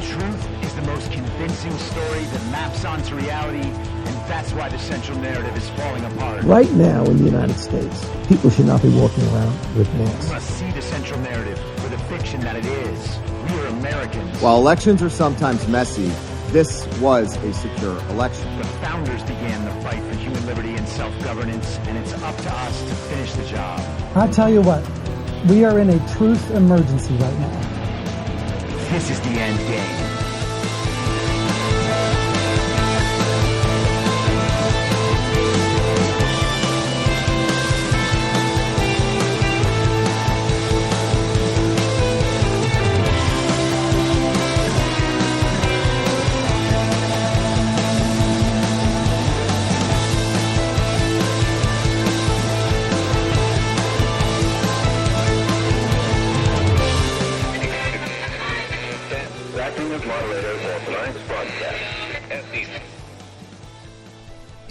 truth is the most convincing story that maps onto reality, and that's why the central narrative is falling apart. Right now in the United States, people should not be walking around with masks. We must see the central narrative for the fiction that it is. We are Americans. While elections are sometimes messy, this was a secure election. The founders began the fight for human liberty and self-governance, and it's up to us to finish the job. I'll tell you what, we are in a truth emergency right now. This is the end game.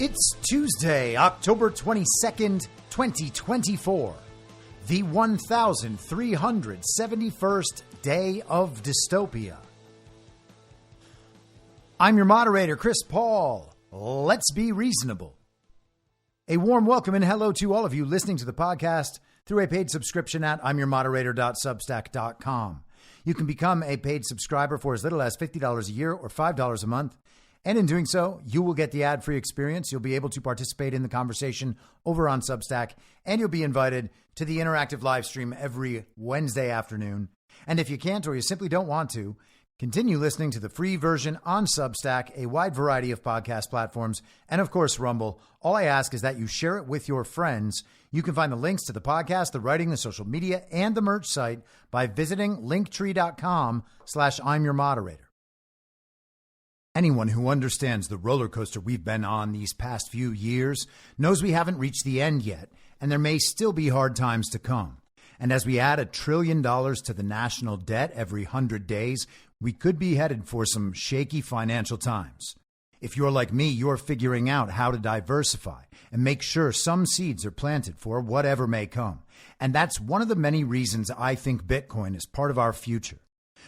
It's Tuesday, October 22nd, 2024, the 1371st day of dystopia. I'm your moderator, Chris Paul. Let's be reasonable. A warm welcome and hello to all of you listening to the podcast through a paid subscription at imyourmoderator.substack.com. You can become a paid subscriber for as little as $50 a year or $5 a month. And in doing so, you will get the ad-free experience. You'll be able to participate in the conversation over on Substack, and you'll be invited to the interactive live stream every Wednesday afternoon. And if you can't or you simply don't want to, continue listening to the free version on Substack, a wide variety of podcast platforms, and of course, Rumble. All I ask is that you share it with your friends. You can find the links to the podcast, the writing, the social media, and the merch site by visiting linktree.com/I'mYourModerator. Anyone who understands the roller coaster we've been on these past few years knows we haven't reached the end yet, and there may still be hard times to come. And as we add $1 trillion to the national debt every 100 days, we could be headed for some shaky financial times. If you're like me, you're figuring out how to diversify and make sure some seeds are planted for whatever may come. And that's one of the many reasons I think Bitcoin is part of our future.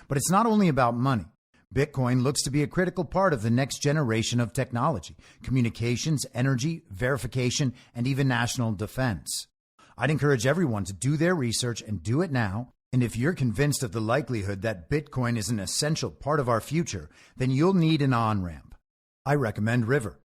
But it's not only about money. Bitcoin looks to be a critical part of the next generation of technology, communications, energy, verification, and even national defense. I'd encourage everyone to do their research and do it now. And if you're convinced of the likelihood that Bitcoin is an essential part of our future, then you'll need an on-ramp. I recommend River.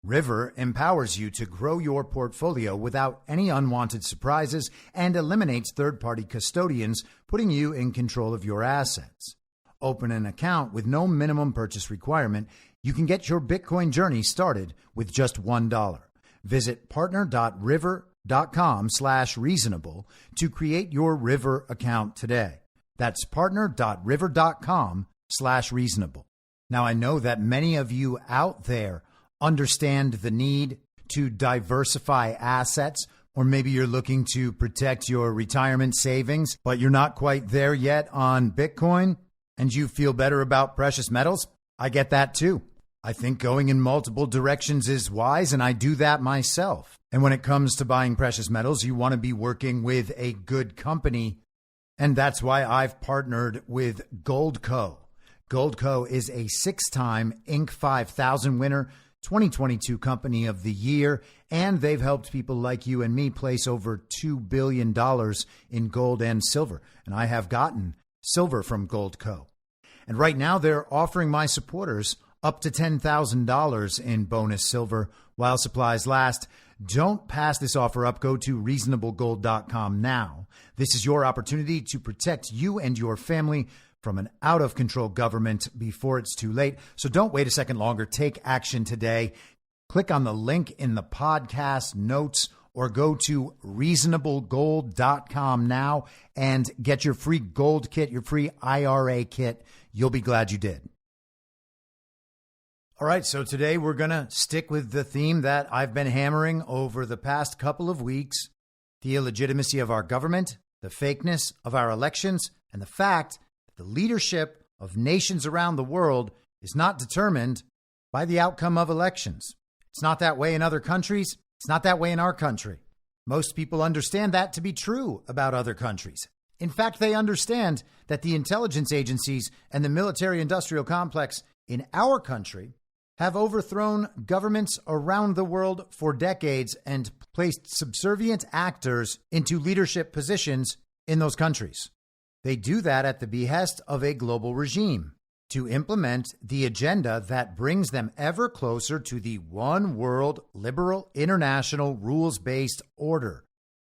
River empowers you to grow your portfolio without any unwanted surprises and eliminates third-party custodians, putting you in control of your assets. Open an account with no minimum purchase requirement. You can get your Bitcoin journey started with just $1. Visit partner.river.com/reasonable to create your River account today. That's partner.river.com/reasonable. Now, I know that many of you out there understand the need to diversify assets, or maybe you're looking to protect your retirement savings, but you're not quite there yet on Bitcoin. And you feel better about precious metals? I get that too. I think going in multiple directions is wise, and I do that myself. And when it comes to buying precious metals, you want to be working with a good company. And that's why I've partnered with Goldco. Goldco is a 6-time Inc. 5000 winner, 2022 Company of the Year, and they've helped people like you and me place over $2 billion in gold and silver. And I have gotten silver from Goldco. And right now they're offering my supporters up to $10,000 in bonus silver while supplies last. Don't pass this offer up. Go to reasonablegold.com now. This is your opportunity to protect you and your family from an out-of-control government before it's too late. So don't wait a second longer. Take action today. Click on the link in the podcast notes or go to reasonablegold.com now and get your free gold kit, your free IRA kit. You'll be glad you did. All right, so today we're going to stick with the theme that I've been hammering over the past couple of weeks, the illegitimacy of our government, the fakeness of our elections, and the fact that the leadership of nations around the world is not determined by the outcome of elections. It's not that way in other countries. It's not that way in our country. Most people understand that to be true about other countries. In fact, they understand that the intelligence agencies and the military-industrial complex in our country have overthrown governments around the world for decades and placed subservient actors into leadership positions in those countries. They do that at the behest of a global regime to implement the agenda that brings them ever closer to the one world, liberal, international, rules-based order.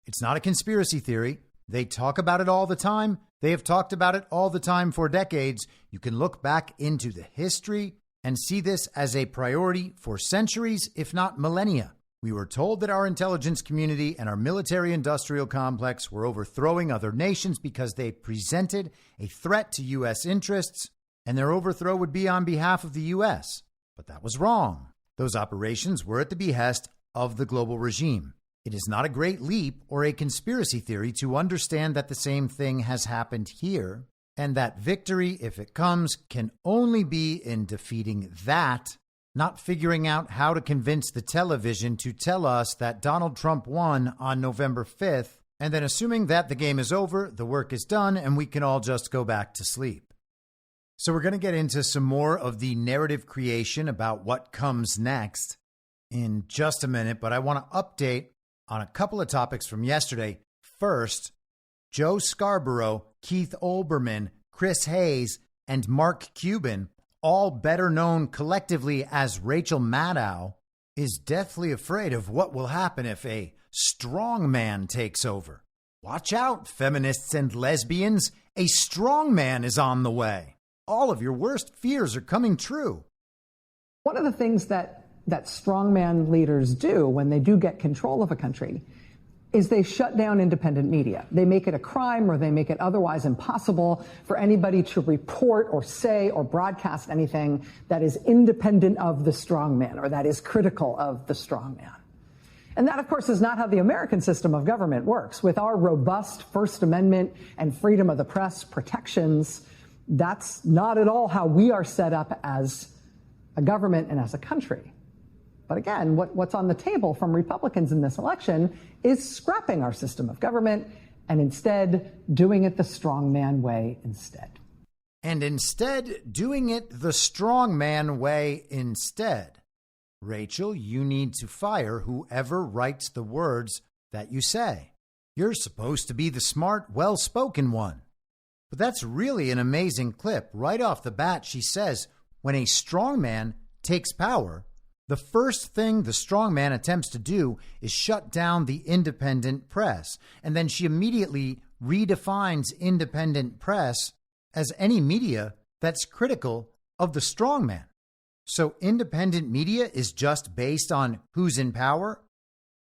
It's not a conspiracy theory. They talk about it all the time. They have talked about it all the time for decades. You can look back into the history and see this as a priority for centuries, if not millennia. We were told that our intelligence community and our military-industrial complex were overthrowing other nations because they presented a threat to U.S. interests, and their overthrow would be on behalf of the U.S. But that was wrong. Those operations were at the behest of the global regime. It is not a great leap or a conspiracy theory to understand that the same thing has happened here, and that victory, if it comes, can only be in defeating that, not figuring out how to convince the television to tell us that Donald Trump won on November 5th, and then assuming that the game is over, the work is done, and we can all just go back to sleep. So we're going to get into some more of the narrative creation about what comes next in just a minute, but I want to update on a couple of topics from yesterday. First, Joe Scarborough, Keith Olbermann, Chris Hayes, and Mark Cuban, all better known collectively as Rachel Maddow, is deathly afraid of what will happen if a strongman takes over. Watch out, feminists and lesbians. A strongman is on the way. All of your worst fears are coming true. One of the things that strongman leaders do when they do get control of a country is they shut down independent media. They make it a crime, or they make it otherwise impossible for anybody to report or say or broadcast anything that is independent of the strongman or that is critical of the strongman. And that, of course, is not how the American system of government works. With our robust First Amendment and freedom of the press protections, that's not at all how we are set up as a government and as a country. But again, what's on the table from Republicans in this election is scrapping our system of government and instead doing it the strongman way instead. And instead, doing it the strongman way instead. Rachel, you need to fire whoever writes the words that you say. You're supposed to be the smart, well-spoken one. But that's really an amazing clip. Right off the bat, she says, when a strongman takes power, the first thing the strongman attempts to do is shut down the independent press. And then she immediately redefines independent press as any media that's critical of the strongman. So independent media is just based on who's in power?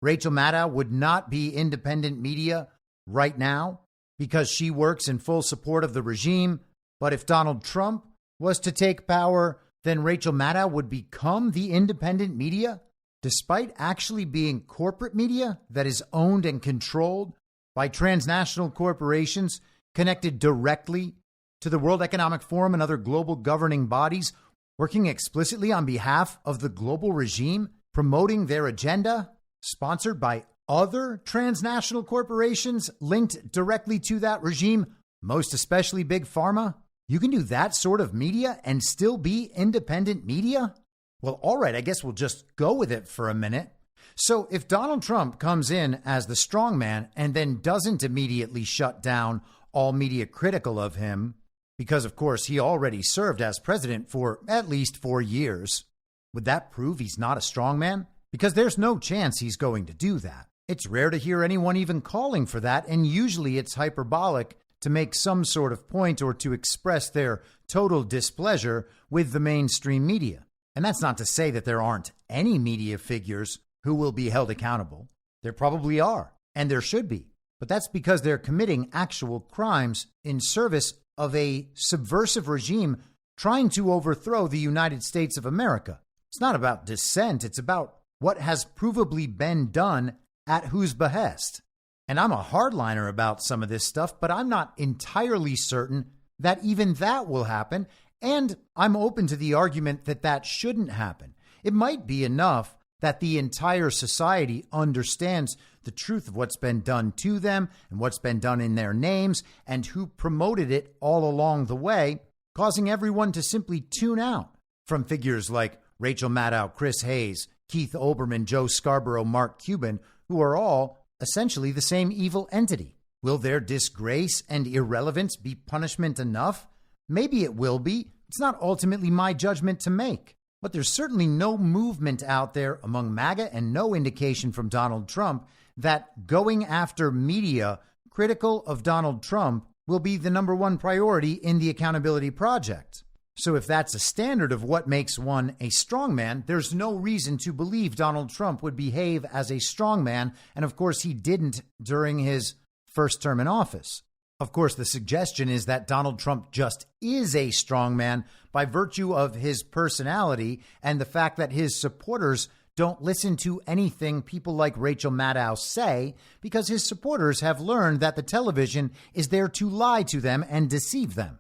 Rachel Maddow would not be independent media right now because she works in full support of the regime. But if Donald Trump was to take power, then Rachel Maddow would become the independent media, despite actually being corporate media that is owned and controlled by transnational corporations connected directly to the World Economic Forum and other global governing bodies, working explicitly on behalf of the global regime, promoting their agenda, sponsored by other transnational corporations linked directly to that regime, most especially Big Pharma. You can do that sort of media and still be independent media? Well, all right, I guess we'll just go with it for a minute. So if Donald Trump comes in as the strongman and then doesn't immediately shut down all media critical of him, because of course he already served as president for at least 4 years, would that prove he's not a strongman? Because there's no chance he's going to do that. It's rare to hear anyone even calling for that, and usually it's hyperbolic to make some sort of point or to express their total displeasure with the mainstream media. And that's not to say that there aren't any media figures who will be held accountable. There probably are, and there should be. But that's because they're committing actual crimes in service of a subversive regime trying to overthrow the United States of America. It's not about dissent. It's about what has provably been done at whose behest. And I'm a hardliner about some of this stuff, but I'm not entirely certain that even that will happen. And I'm open to the argument that that shouldn't happen. It might be enough that the entire society understands the truth of what's been done to them and what's been done in their names and who promoted it all along the way, causing everyone to simply tune out. From figures like Rachel Maddows, Chris Hayes, Keith Olbermann, Joe Scarborough, Mark Cuban, who are all essentially the same evil entity. Will their disgrace and irrelevance be punishment enough? Maybe it will be. It's not ultimately my judgment to make. But there's certainly no movement out there among MAGA and no indication from Donald Trump that going after media critical of Donald Trump will be the number one priority in the Accountability Project. So if that's a standard of what makes one a strongman, there's no reason to believe Donald Trump would behave as a strongman. And of course, he didn't during his first term in office. Of course, the suggestion is that Donald Trump just is a strongman by virtue of his personality and the fact that his supporters don't listen to anything people like Rachel Maddows say because his supporters have learned that the television is there to lie to them and deceive them.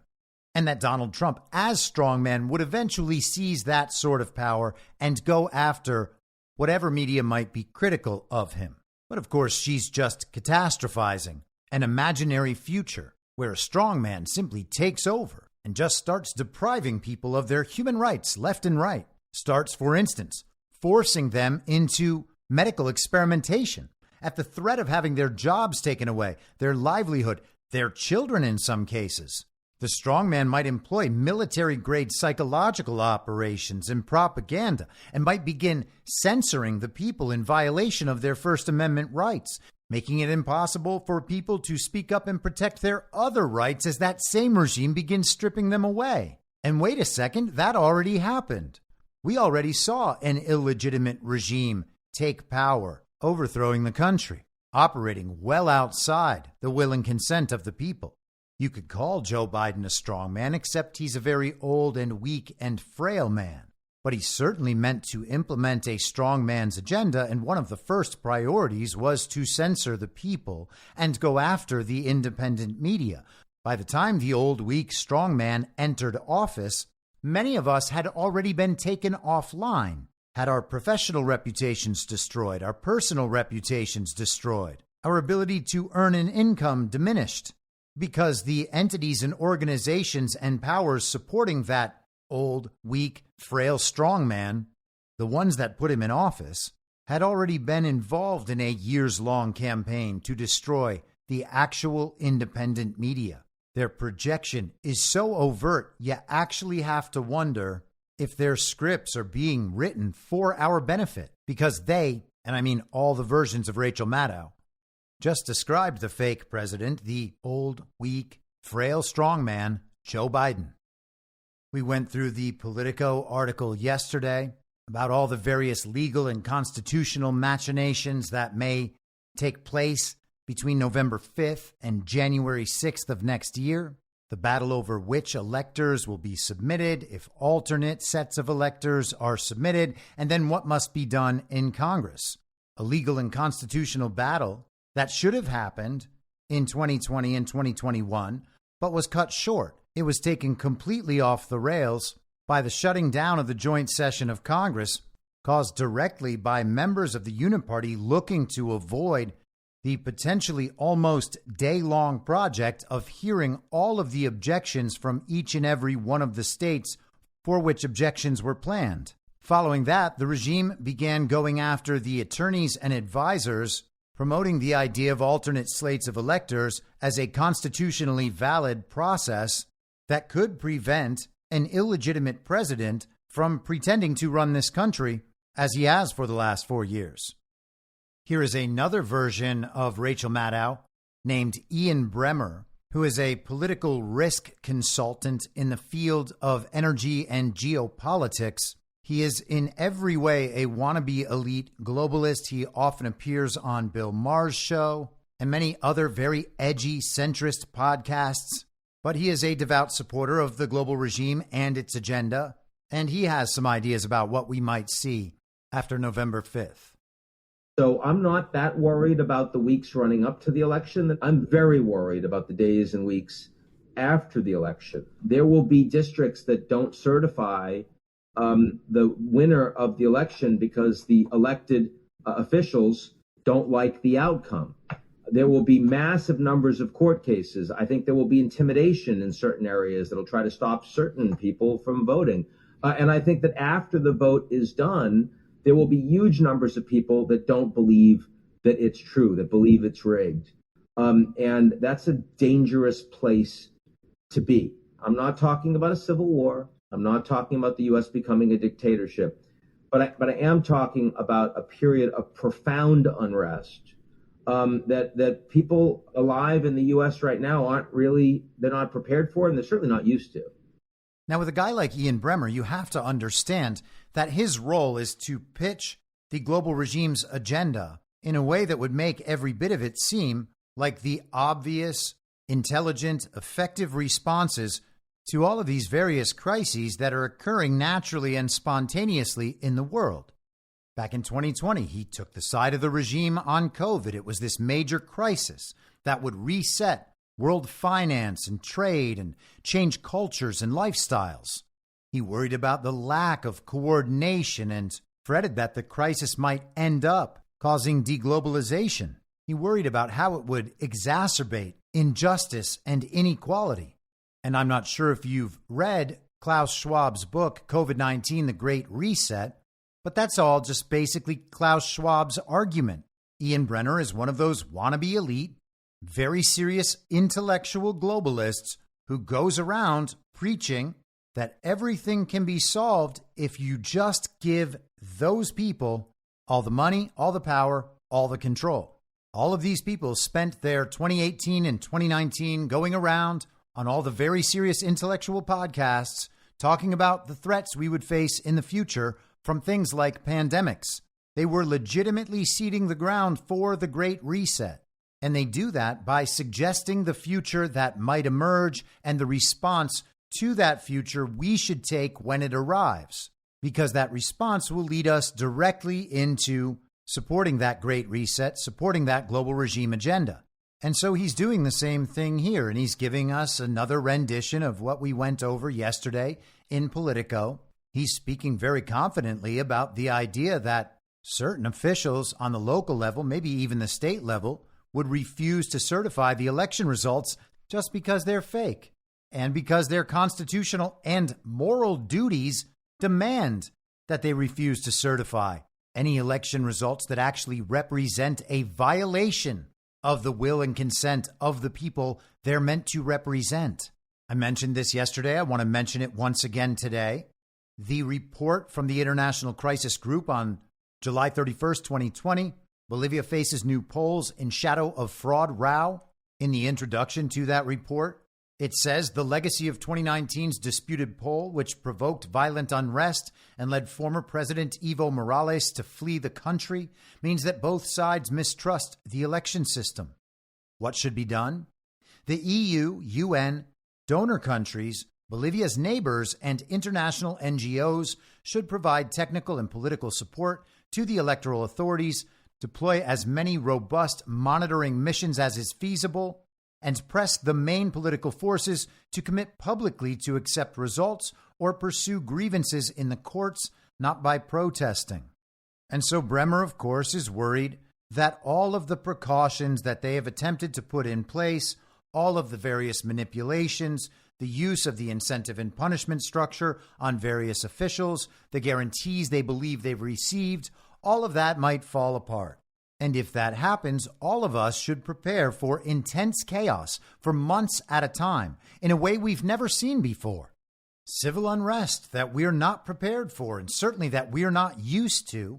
And that Donald Trump, as strongman, would eventually seize that sort of power and go after whatever media might be critical of him. But of course, she's just catastrophizing an imaginary future where a strongman simply takes over and just starts depriving people of their human rights left and right. Starts, for instance, forcing them into medical experimentation at the threat of having their jobs taken away, their livelihood, their children in some cases. The strongman might employ military-grade psychological operations and propaganda and might begin censoring the people in violation of their First Amendment rights, making it impossible for people to speak up and protect their other rights as that same regime begins stripping them away. And wait a second, that already happened. We already saw an illegitimate regime take power, overthrowing the country, operating well outside the will and consent of the people. You could call Joe Biden a strong man, except he's a very old and weak and frail man. But he certainly meant to implement a strong man's agenda, and one of the first priorities was to censor the people and go after the independent media. By the time the old, weak, strong man entered office, many of us had already been taken offline, had our professional reputations destroyed, our personal reputations destroyed, our ability to earn an income diminished, because the entities and organizations and powers supporting that old, weak, frail, strong man, the ones that put him in office, had already been involved in a years-long campaign to destroy the actual independent media. Their projection is so overt, you actually have to wonder if their scripts are being written for our benefit, because they, and I mean all the versions of Rachel Maddows, just described the fake president, the old, weak, frail, strong man, Joe Biden. We went through the Politico article yesterday about all the various legal and constitutional machinations that may take place between November 5th and January 6th of next year, the battle over which electors will be submitted, if alternate sets of electors are submitted, and then what must be done in Congress. A legal and constitutional battle that should have happened in 2020 and 2021, but was cut short. It was taken completely off the rails by the shutting down of the joint session of Congress, caused directly by members of the Uniparty looking to avoid the potentially almost day-long project of hearing all of the objections from each and every one of the states for which objections were planned. Following that, the regime began going after the attorneys and advisors, promoting the idea of alternate slates of electors as a constitutionally valid process that could prevent an illegitimate president from pretending to run this country as he has for the last 4 years. Here is another version of Rachel Maddows named Ian Bremmer, who is a political risk consultant in the field of energy and geopolitics. He is in every way a wannabe elite globalist. He often appears on Bill Maher's show and many other very edgy centrist podcasts. But he is a devout supporter of the global regime and its agenda, and he has some ideas about what we might see after November 5th. So I'm not that worried about the weeks running up to the election. I'm very worried about the days and weeks after the election. There will be districts that don't certify the winner of the election because the elected officials don't like the outcome. There will be massive numbers of court cases. I think there will be intimidation in certain areas that'll try to stop certain people from voting. And I think that after the vote is done, there will be huge numbers of people that don't believe that it's true, that believe it's rigged. And that's a dangerous place to be. I'm not talking about a civil war. I'm not talking about the U.S. becoming a dictatorship. But I am talking about a period of profound unrest that people alive in the U.S. right now they're not prepared for, and they're certainly not used to. Now, with a guy like Ian Bremmer, you have to understand that his role is to pitch the global regime's agenda in a way that would make every bit of it seem like the obvious, intelligent, effective responses to all of these various crises that are occurring naturally and spontaneously in the world. Back in 2020, he took the side of the regime on COVID. It was this major crisis that would reset world finance and trade and change cultures and lifestyles. He worried about the lack of coordination and fretted that the crisis might end up causing deglobalization. He worried about how it would exacerbate injustice and inequality. And I'm not sure if you've read Klaus Schwab's book, COVID-19, The Great Reset, but that's all just basically Klaus Schwab's argument. Ian Bremmer is one of those wannabe elite, very serious intellectual globalists who goes around preaching that everything can be solved if you just give those people all the money, all the power, all the control. All of these people spent their 2018 and 2019 going around on all the very serious intellectual podcasts talking about the threats we would face in the future from things like pandemics. They were legitimately seeding the ground for the Great Reset. And they do that by suggesting the future that might emerge and the response to that future we should take when it arrives, because that response will lead us directly into supporting that Great Reset, supporting that global regime agenda. And so he's doing the same thing here, and he's giving us another rendition of what we went over yesterday in Politico. He's speaking very confidently about the idea that certain officials on the local level, maybe even the state level, would refuse to certify the election results just because they're fake and because their constitutional and moral duties demand that they refuse to certify any election results that actually represent a violation of the will and consent of the people they're meant to represent. I mentioned this yesterday. I want to mention it once again today. The report from the International Crisis Group on July 31st, 2020, Bolivia faces new polls in shadow of fraud row. In the introduction to that report, it says the legacy of 2019's disputed poll, which provoked violent unrest and led former President Evo Morales to flee the country, means that both sides mistrust the election system. What should be done? The EU, UN, donor countries, Bolivia's neighbors, and international NGOs should provide technical and political support to the electoral authorities, deploy as many robust monitoring missions as is feasible, and press the main political forces to commit publicly to accept results or pursue grievances in the courts, not by protesting. And so Bremmer, of course, is worried that all of the precautions that they have attempted to put in place, all of the various manipulations, the use of the incentive and punishment structure on various officials, the guarantees they believe they've received, all of that might fall apart. And if that happens, all of us should prepare for intense chaos for months at a time in a way we've never seen before. Civil unrest that we're not prepared for, and certainly that we're not used to,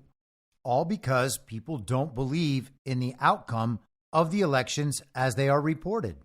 all because people don't believe in the outcome of the elections as they are reported.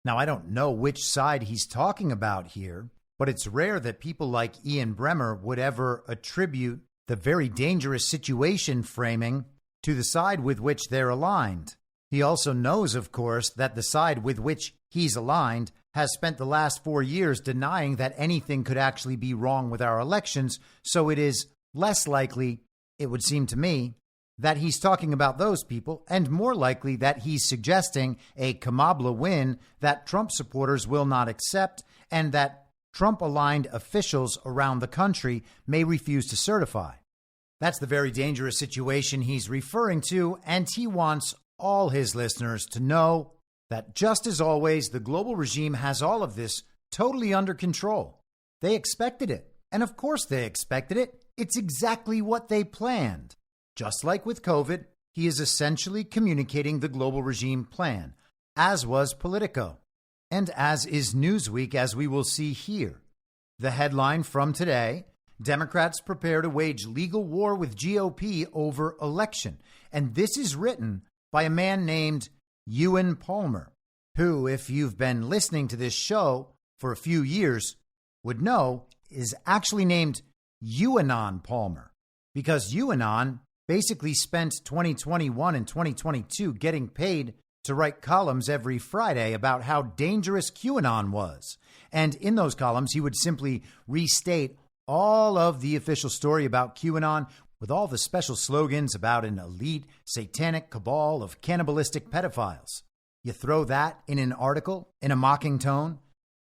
Now, I don't know which side he's talking about here, but it's rare that people like Ian Bremmer would ever attribute the very dangerous situation framing to the side with which they're aligned. He also knows, of course, that the side with which he's aligned has spent the last 4 years denying that anything could actually be wrong with our elections, so it is less likely, it would seem to me, that he's talking about those people, and more likely that he's suggesting a Kamabla win that Trump supporters will not accept and that Trump-aligned officials around the country may refuse to certify. That's the very dangerous situation he's referring to, and he wants all his listeners to know that, just as always, the global regime has all of this totally under control. They expected it, and of course they expected it. It's exactly what they planned. Just like with COVID, he is essentially communicating the global regime plan, as was Politico, and as is Newsweek, as we will see here. The headline from today: Democrats prepare to wage legal war with GOP over election. And this is written by a man named Ewan Palmer, who, if you've been listening to this show for a few years, would know is actually named Ewanon Palmer, because Ewanon basically spent 2021 and 2022 getting paid to write columns every Friday about how dangerous QAnon was. And in those columns, he would simply restate all of the official story about QAnon with all the special slogans about an elite satanic cabal of cannibalistic pedophiles. You throw that in an article in a mocking tone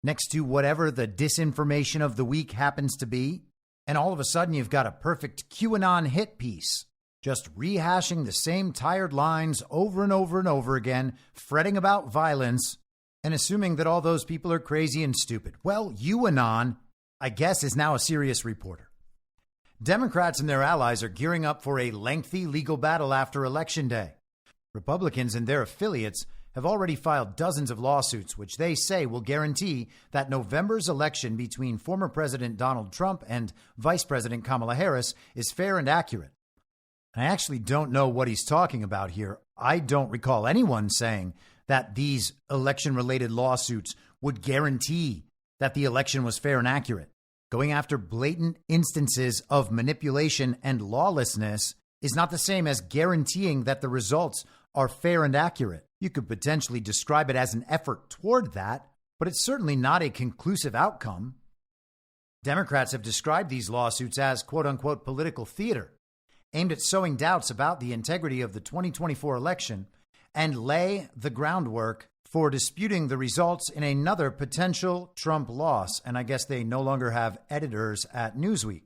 next to whatever the disinformation of the week happens to be, and all of a sudden you've got a perfect QAnon hit piece, just rehashing the same tired lines over and over and over again, fretting about violence and assuming that all those people are crazy and stupid. Well, QAnon, I guess, is now a serious reporter. Democrats and their allies are gearing up for a lengthy legal battle after Election Day. Republicans and their affiliates have already filed dozens of lawsuits, which they say will guarantee that November's election between former President Donald Trump and Vice President Kamala Harris is fair and accurate. I actually don't know what he's talking about here. I don't recall anyone saying that these election-related lawsuits would guarantee that the election was fair and accurate. Going after blatant instances of manipulation and lawlessness is not the same as guaranteeing that the results are fair and accurate. You could potentially describe it as an effort toward that, but it's certainly not a conclusive outcome. Democrats have described these lawsuits as quote-unquote political theater, aimed at sowing doubts about the integrity of the 2024 election and lay the groundwork for disputing the results in another potential Trump loss. And I guess they no longer have editors at Newsweek.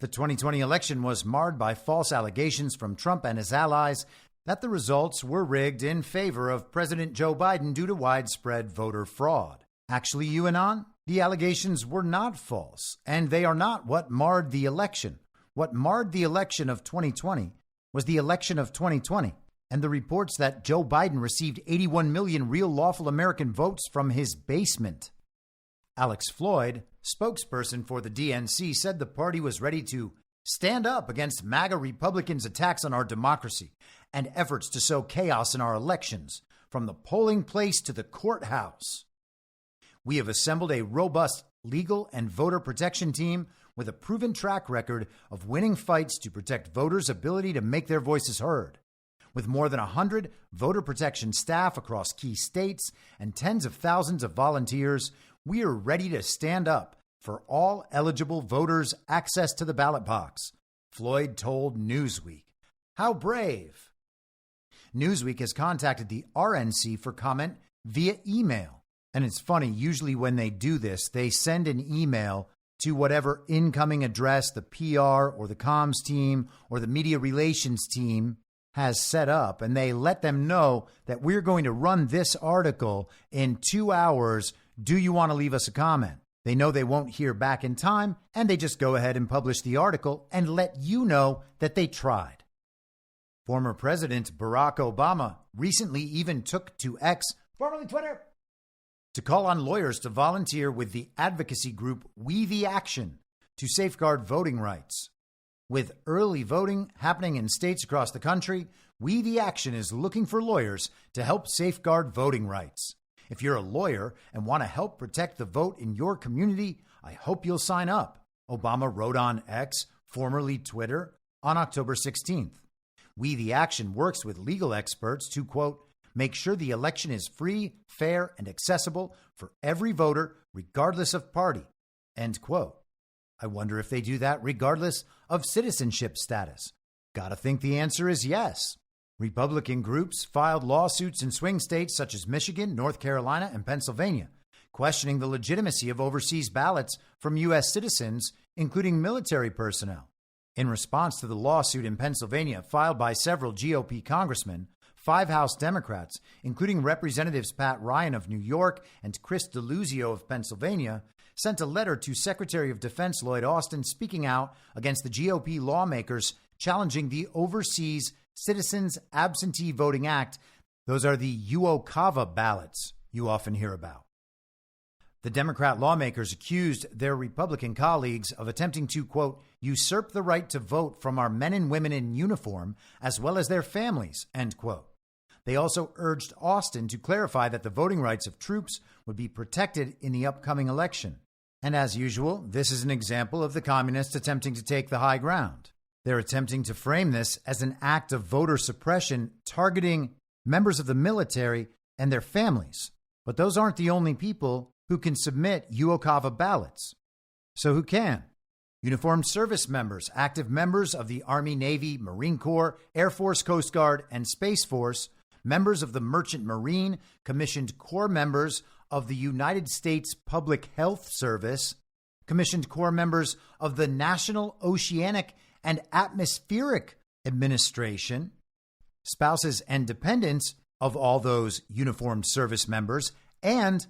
The 2020 election was marred by false allegations from Trump and his allies that the results were rigged in favor of President Joe Biden due to widespread voter fraud. Actually, QAnon, the allegations were not false, and they are not what marred the election. What marred the election of 2020 was the election of 2020 and the reports that Joe Biden received 81 million real lawful American votes from his basement. Alex Floyd, spokesperson for the DNC, said the party was ready to stand up against MAGA Republicans' attacks on our democracy and efforts to sow chaos in our elections, from the polling place to the courthouse. We have assembled a robust legal and voter protection team with a proven track record of winning fights to protect voters' ability to make their voices heard. With more than 100 voter protection staff across key states and tens of thousands of volunteers, we are ready to stand up for all eligible voters' access to the ballot box, Floyd told Newsweek. How brave! Newsweek has contacted the RNC for comment via email. And it's funny, usually when they do this, they send an email to whatever incoming address the PR or the comms team or the media relations team has set up, and they let them know that we're going to run this article in 2 hours. Do you want to leave us a comment? They know they won't hear back in time, and they just go ahead and publish the article and let you know that they tried. Former President Barack Obama recently even took to X, formerly Twitter, to call on lawyers to volunteer with the advocacy group We the Action to safeguard voting rights. With early voting happening in states across the country, We the Action is looking for lawyers to help safeguard voting rights. If you're a lawyer and want to help protect the vote in your community, I hope you'll sign up, Obama wrote on X, formerly Twitter, on October 16th. We the Action works with legal experts to, quote, make sure the election is free, fair, and accessible for every voter, regardless of party, end quote. I wonder if they do that regardless of citizenship status. Gotta think the answer is yes. Republican groups filed lawsuits in swing states such as Michigan, North Carolina, and Pennsylvania, questioning the legitimacy of overseas ballots from U.S. citizens, including military personnel. In response to the lawsuit in Pennsylvania filed by several GOP congressmen, 5 House Democrats, including Representatives Pat Ryan of New York and Chris Deluzio of Pennsylvania, sent a letter to Secretary of Defense Lloyd Austin speaking out against the GOP lawmakers challenging the Overseas Citizens Absentee Voting Act. Those are the UOCAVA ballots you often hear about. The Democrat lawmakers accused their Republican colleagues of attempting to, quote, usurp the right to vote from our men and women in uniform, as well as their families, end quote. They also urged Austin to clarify that the voting rights of troops would be protected in the upcoming election. And as usual, this is an example of the communists attempting to take the high ground. They're attempting to frame this as an act of voter suppression targeting members of the military and their families. But those aren't the only people who can submit UOCAVA ballots. So who can? Uniformed service members, active members of the Army, Navy, Marine Corps, Air Force, Coast Guard, and Space Force, members of the Merchant Marine, commissioned corps members of the United States Public Health Service, commissioned corps members of the National Oceanic and Atmospheric Administration, spouses and dependents of all those uniformed service members, and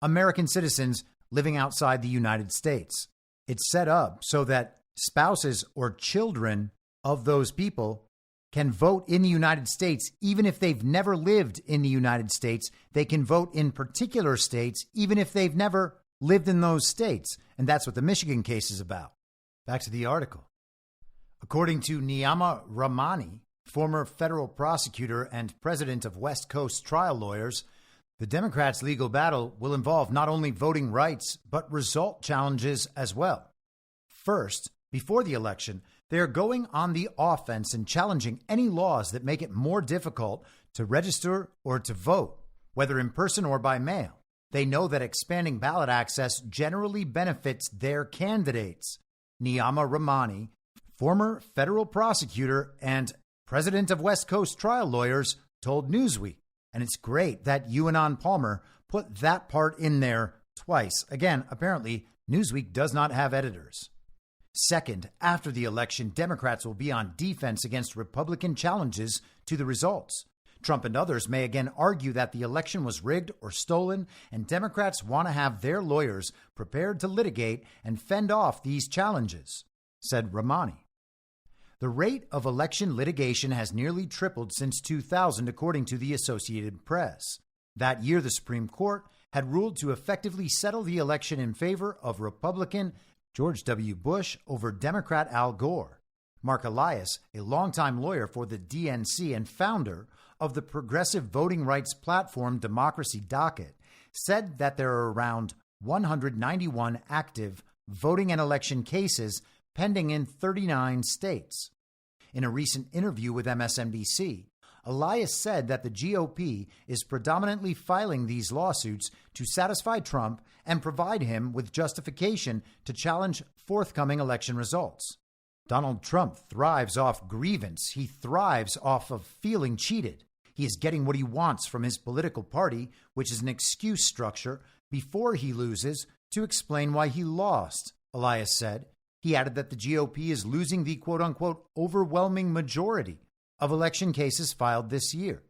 American citizens living outside the United States. It's set up so that spouses or children of those people can vote in the United States, even if they've never lived in the United States. They can vote in particular states, even if they've never lived in those states. And that's what the Michigan case is about. Back to the article. According to Niyama Ramani, former federal prosecutor and president of West Coast Trial Lawyers, the Democrats' legal battle will involve not only voting rights, but result challenges as well. First, before the election, they are going on the offense and challenging any laws that make it more difficult to register or to vote, whether in person or by mail. They know that expanding ballot access generally benefits their candidates. Niyama Ramani, former federal prosecutor and president of West Coast Trial Lawyers, told Newsweek. And it's great that UAnon Palmer put that part in there twice. Again, apparently, Newsweek does not have editors. Second, after the election, Democrats will be on defense against Republican challenges to the results. Trump and others may again argue that the election was rigged or stolen, and Democrats want to have their lawyers prepared to litigate and fend off these challenges, said Ramani. The rate of election litigation has nearly tripled since 2000, according to the Associated Press. That year, the Supreme Court had ruled to effectively settle the election in favor of Republican George W. Bush over Democrat Al Gore. Mark Elias, a longtime lawyer for the DNC and founder of the progressive voting rights platform Democracy Docket, said that there are around 191 active voting and election cases pending in 39 states. In a recent interview with MSNBC, Elias said that the GOP is predominantly filing these lawsuits to satisfy Trump and provide him with justification to challenge forthcoming election results. Donald Trump thrives off grievance. He thrives off of feeling cheated. He is getting what he wants from his political party, which is an excuse structure before he loses to explain why he lost, Elias said. He added that the GOP is losing the quote-unquote overwhelming majority of election cases filed this year.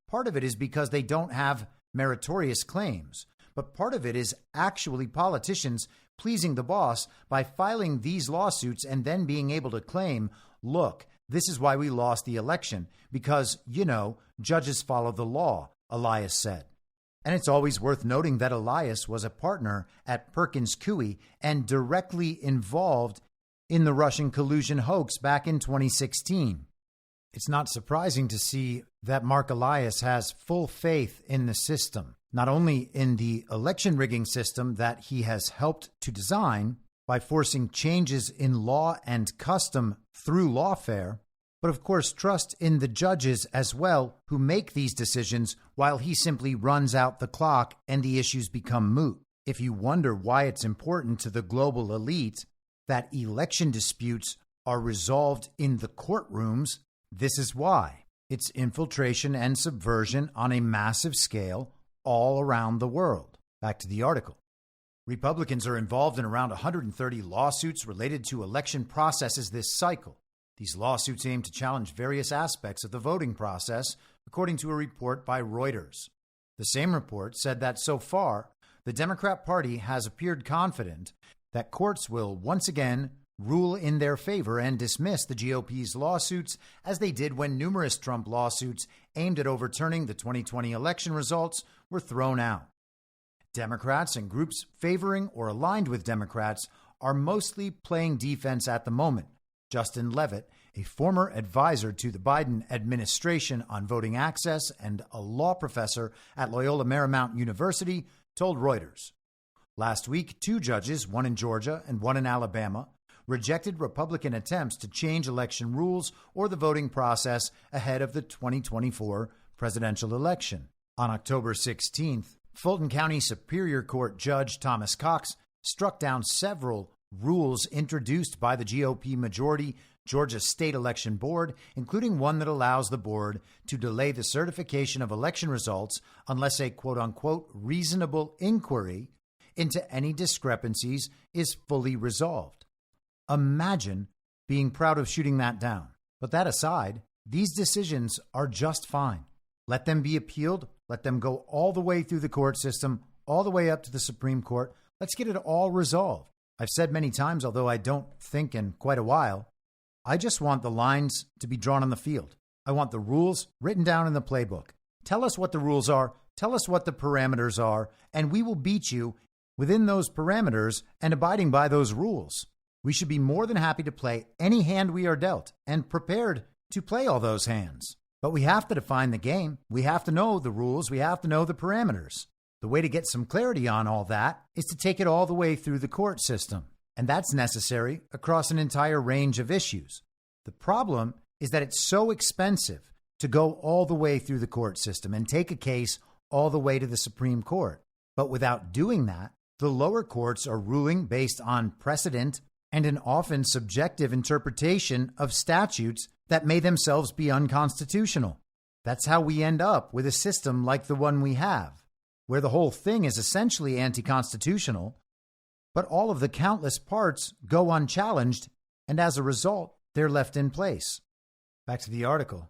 Part of it is because they don't have meritorious claims, but part of it is actually politicians pleasing the boss by filing these lawsuits and then being able to claim, look, this is why we lost the election, because, judges follow the law, Elias said. And it's always worth noting that Elias was a partner at Perkins Coie and directly involved in the Russian collusion hoax back in 2016. It's not surprising to see that Mark Elias has full faith in the system, not only in the election rigging system that he has helped to design by forcing changes in law and custom through lawfare, but of course trust in the judges as well who make these decisions while he simply runs out the clock and the issues become moot. If you wonder why it's important to the global elite that election disputes are resolved in the courtrooms, this is why. It's infiltration and subversion on a massive scale all around the world. Back to the article. Republicans are involved in around 130 lawsuits related to election processes this cycle. These lawsuits aim to challenge various aspects of the voting process, according to a report by Reuters. The same report said that so far, the Democrat Party has appeared confident that courts will once again rule in their favor and dismiss the GOP's lawsuits, as they did when numerous Trump lawsuits aimed at overturning the 2020 election results were thrown out. Democrats and groups favoring or aligned with Democrats are mostly playing defense at the moment. Justin Levitt, a former advisor to the Biden administration on voting access and a law professor at Loyola Marymount University, told Reuters. Last week, 2 judges, one in Georgia and one in Alabama, rejected Republican attempts to change election rules or the voting process ahead of the 2024 presidential election. On October 16th, Fulton County Superior Court Judge Thomas Cox struck down several rules introduced by the GOP majority Georgia State Election Board, including one that allows the board to delay the certification of election results unless a quote-unquote reasonable inquiry into any discrepancies is fully resolved. Imagine being proud of shooting that down. But that aside, these decisions are just fine. Let them be appealed. Let them go all the way through the court system, all the way up to the Supreme Court. Let's get it all resolved. I've said many times, although I don't think in quite a while, I just want the lines to be drawn on the field. I want the rules written down in the playbook. Tell us what the rules are. Tell us what the parameters are, and we will beat you within those parameters and abiding by those rules. We should be more than happy to play any hand we are dealt and prepared to play all those hands. But we have to define the game. We have to know the rules. We have to know the parameters. The way to get some clarity on all that is to take it all the way through the court system. And that's necessary across an entire range of issues. The problem is that it's so expensive to go all the way through the court system and take a case all the way to the Supreme Court. But without doing that, the lower courts are ruling based on precedent and an often subjective interpretation of statutes that may themselves be unconstitutional. That's how we end up with a system like the one we have, where the whole thing is essentially anti-constitutional, but all of the countless parts go unchallenged, and as a result, they're left in place. Back to the article.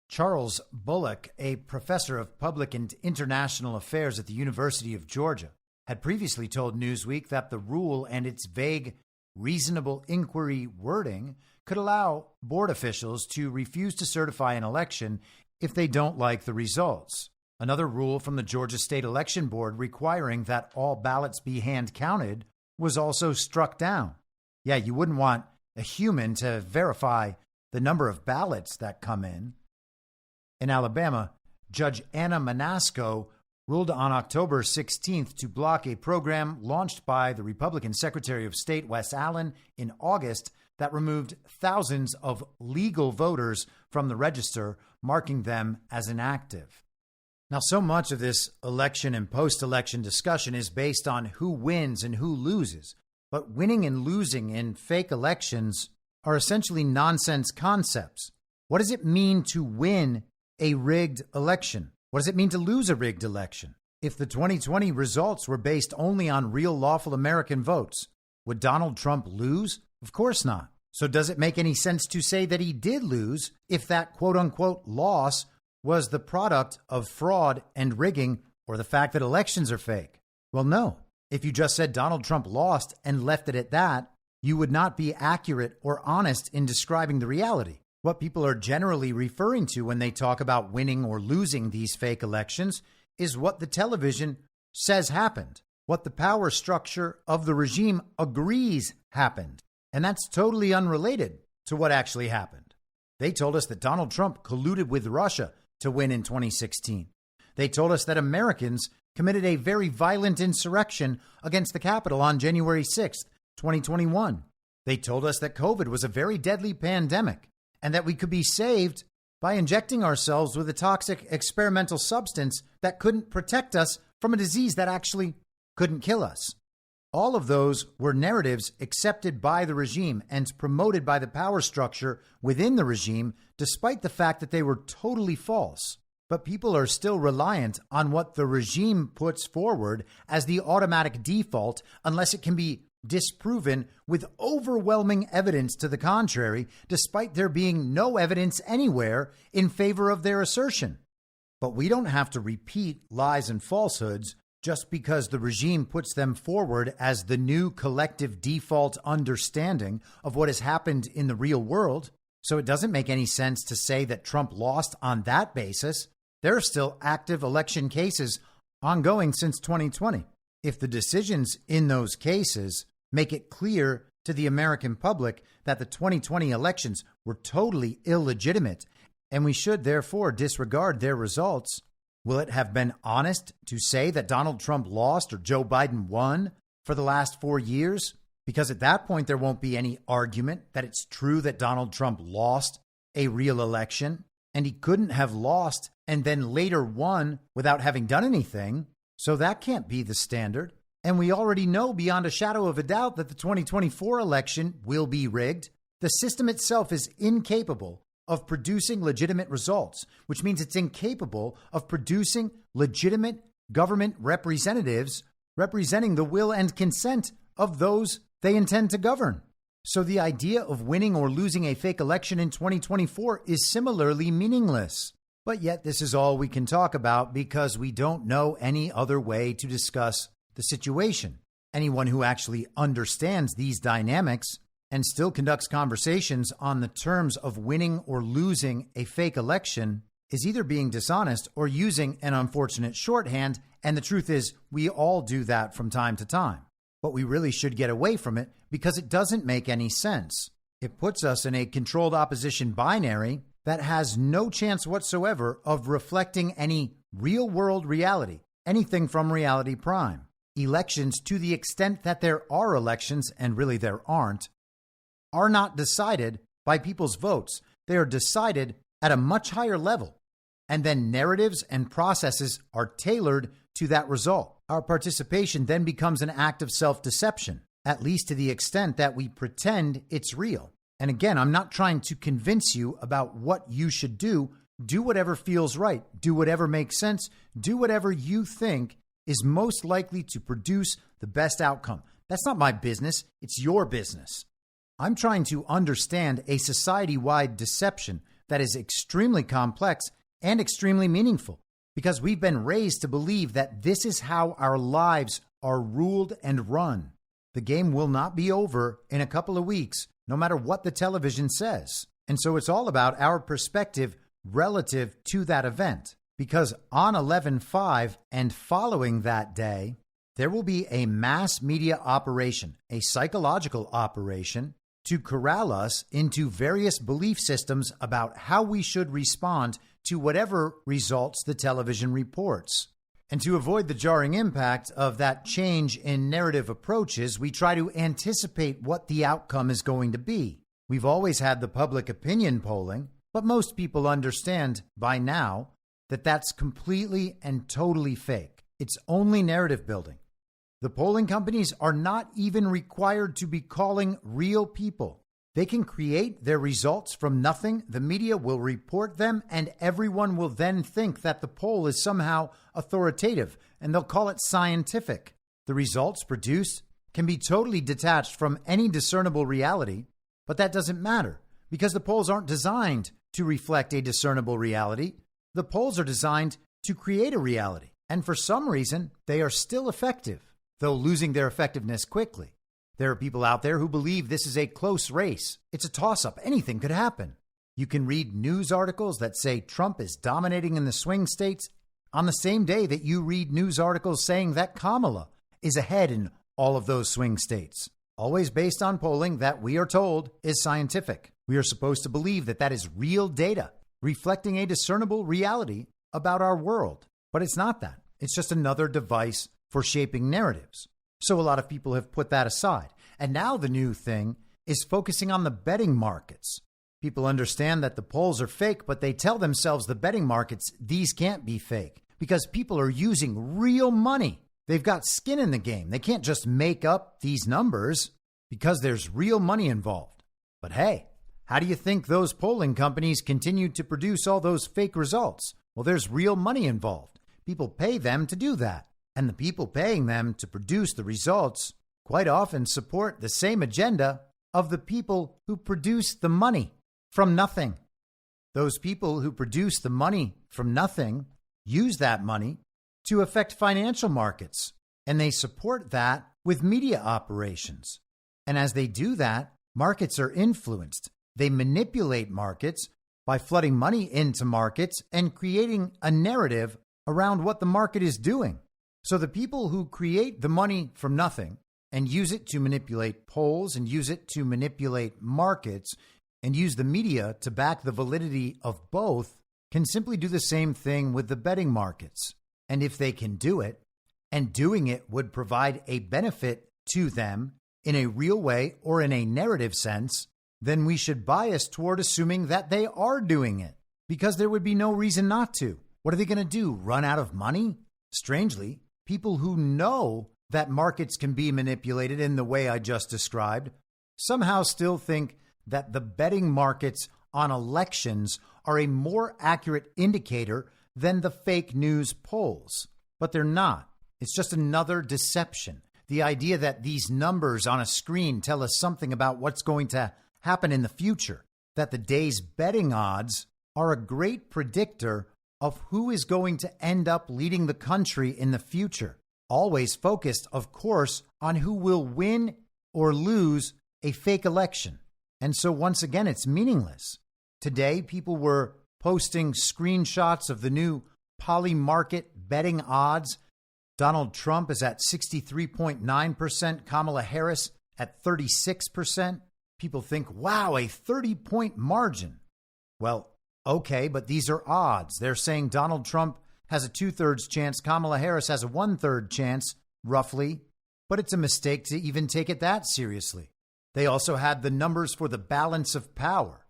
Charles Bullock, a professor of public and international affairs at the University of Georgia, had previously told Newsweek that the rule and its vague reasonable inquiry wording could allow board officials to refuse to certify an election if they don't like the results. Another rule from the Georgia State Election Board requiring that all ballots be hand counted was also struck down. Yeah, you wouldn't want a human to verify the number of ballots that come in. In Alabama, Judge Anna Manasco ruled on October 16th to block a program launched by the Republican Secretary of State Wes Allen in August that removed thousands of legal voters from the register, marking them as inactive. Now, so much of this election and post-election discussion is based on who wins and who loses. But winning and losing in fake elections are essentially nonsense concepts. What does it mean to win a rigged election? What does it mean to lose a rigged election? If the 2020 results were based only on real lawful American votes, would Donald Trump lose? Of course not. So does it make any sense to say that he did lose if that quote-unquote loss was the product of fraud and rigging or the fact that elections are fake? Well, no. If you just said Donald Trump lost and left it at that, you would not be accurate or honest in describing the reality. What people are generally referring to when they talk about winning or losing these fake elections is what the television says happened, what the power structure of the regime agrees happened. And that's totally unrelated to what actually happened. They told us that Donald Trump colluded with Russia to win in 2016. They told us that Americans committed a very violent insurrection against the Capitol on January 6th, 2021. They told us that COVID was a very deadly pandemic and that we could be saved by injecting ourselves with a toxic experimental substance that couldn't protect us from a disease that actually couldn't kill us. All of those were narratives accepted by the regime and promoted by the power structure within the regime, despite the fact that they were totally false. but people are still reliant on what the regime puts forward as the automatic default unless it can be disproven with overwhelming evidence to the contrary, despite there being no evidence anywhere in favor of their assertion. But we don't have to repeat lies and falsehoods just because the regime puts them forward as the new collective default understanding of what has happened in the real world. So it doesn't make any sense to say that Trump lost on that basis. There are still active election cases ongoing since 2020. If the decisions in those cases make it clear to the American public that the 2020 elections were totally illegitimate and we should therefore disregard their results, will it have been honest to say that Donald Trump lost or Joe Biden won for the last 4 years? Because at that point, there won't be any argument that it's true that Donald Trump lost a real election and he couldn't have lost and then later won without having done anything. So that can't be the standard. And we already know beyond a shadow of a doubt that the 2024 election will be rigged. The system itself is incapable of producing legitimate results, which means it's incapable of producing legitimate government representatives representing the will and consent of those they intend to govern. So the idea of winning or losing a fake election in 2024 is similarly meaningless. But yet this is all we can talk about because we don't know any other way to discuss the situation. Anyone who actually understands these dynamics and still conducts conversations on the terms of winning or losing a fake election is either being dishonest or using an unfortunate shorthand. And the truth is, we all do that from time to time. But we really should get away from it because it doesn't make any sense. It puts us in a controlled opposition binary that has no chance whatsoever of reflecting any real world reality, anything from reality prime. Elections, to the extent that there are elections, and really there aren't, are not decided by people's votes. They are decided at a much higher level. And then narratives and processes are tailored to that result. Our participation then becomes an act of self-deception, at least to the extent that we pretend it's real. And again, I'm not trying to convince you about what you should do. Do whatever feels right. Do whatever makes sense. Do whatever you think is most likely to produce the best outcome. That's not my business. It's your business. I'm trying to understand a society-wide deception that is extremely complex and extremely meaningful because we've been raised to believe that this is how our lives are ruled and run. The game will not be over in a couple of weeks, no matter what the television says. And so it's all about our perspective relative to that event. Because on 11/5 and following that day, there will be a mass media operation, a psychological operation, to corral us into various belief systems about how we should respond to whatever results the television reports. And to avoid the jarring impact of that change in narrative approaches, we try to anticipate what the outcome is going to be. We've always had the public opinion polling, but most people understand by now that that's completely and totally fake. It's only narrative building. The polling companies are not even required to be calling real people. They can create their results from nothing. The media will report them, and everyone will then think that the poll is somehow authoritative, and they'll call it scientific. The results produced can be totally detached from any discernible reality, but that doesn't matter because the polls aren't designed to reflect a discernible reality. The polls are designed to create a reality, and for some reason, they are still effective, though losing their effectiveness quickly. There are people out there who believe this is a close race. It's a toss-up. Anything could happen. You can read news articles that say Trump is dominating in the swing states on the same day that you read news articles saying that Kamala is ahead in all of those swing states. Always based on polling that we are told is scientific. We are supposed to believe that that is real data, reflecting a discernible reality about our world. But it's not that. It's just another device for shaping narratives. So a lot of people have put that aside. And now the new thing is focusing on the betting markets. People understand that the polls are fake, but they tell themselves the betting markets, these can't be fake because people are using real money. They've got skin in the game. They can't just make up these numbers because there's real money involved. But hey, how do you think those polling companies continue to produce all those fake results? Well, there's real money involved. People pay them to do that. And the people paying them to produce the results quite often support the same agenda of the people who produce the money from nothing. Those people who produce the money from nothing use that money to affect financial markets, and they support that with media operations. And as they do that, markets are influenced. They manipulate markets by flooding money into markets and creating a narrative around what the market is doing. So the people who create the money from nothing and use it to manipulate polls and use it to manipulate markets and use the media to back the validity of both can simply do the same thing with the betting markets. And if they can do it, and doing it would provide a benefit to them in a real way or in a narrative sense, then we should bias toward assuming that they are doing it, because there would be no reason not to. What are they going to do? Run out of money? Strangely, people who know that markets can be manipulated in the way I just described somehow still think that the betting markets on elections are a more accurate indicator than the fake news polls. But they're not. It's just another deception. The idea that these numbers on a screen tell us something about what's going to happen in the future, that the day's betting odds are a great predictor of who is going to end up leading the country in the future. Always focused, of course, on who will win or lose a fake election. And so once again, it's meaningless. Today, people were posting screenshots of the new poly-market betting odds. Donald Trump is at 63.9%, Kamala Harris at 36%. People think, wow, a 30-point margin. Well, okay, but these are odds. They're saying Donald Trump has a 2/3 chance, Kamala Harris has a 1/3 chance, roughly. But it's a mistake to even take it that seriously. They also had the numbers for the balance of power.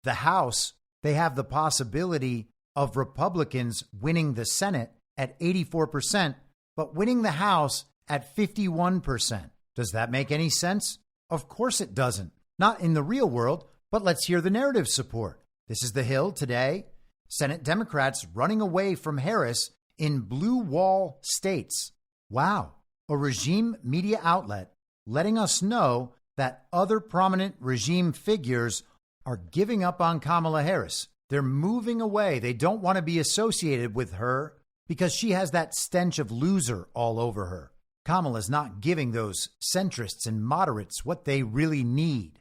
The House, they have the possibility of Republicans winning the Senate at 84%, but winning the House at 51%. Does that make any sense? Of course it doesn't. Not in the real world, but let's hear the narrative support. This is The Hill today. Senate Democrats running away from Harris in blue wall states. Wow. A regime media outlet letting us know that other prominent regime figures are giving up on Kamala Harris. They're moving away. They don't want to be associated with her because she has that stench of loser all over her. Kamala's not giving those centrists and moderates what they really need.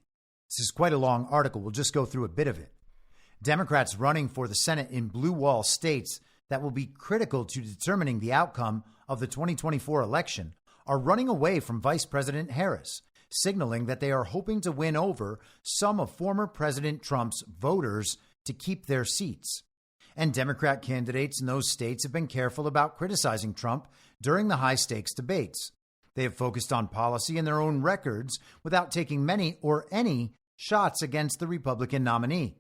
This is quite a long article. We'll just go through a bit of it. Democrats running for the Senate in blue wall states that will be critical to determining the outcome of the 2024 election are running away from Vice President Harris, signaling that they are hoping to win over some of former President Trump's voters to keep their seats. And Democrat candidates in those states have been careful about criticizing Trump during the high-stakes debates. They have focused on policy and their own records without taking many or any shots against the Republican nominee.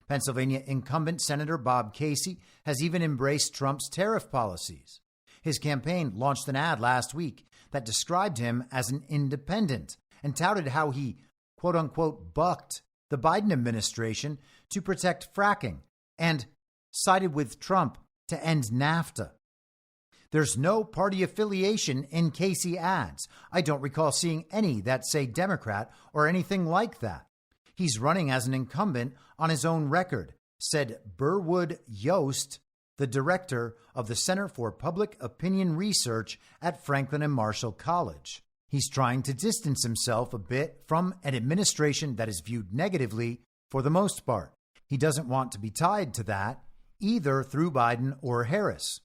Pennsylvania incumbent Senator Bob Casey has even embraced Trump's tariff policies. His campaign launched an ad last week that described him as an independent and touted how he, quote unquote, bucked the Biden administration to protect fracking and sided with Trump to end NAFTA. There's no party affiliation in Casey ads. I don't recall seeing any that say Democrat or anything like that. He's running as an incumbent on his own record, said Burwood Yost, the director of the Center for Public Opinion Research at Franklin and Marshall College. He's trying to distance himself a bit from an administration that is viewed negatively for the most part. He doesn't want to be tied to that, either through Biden or Harris.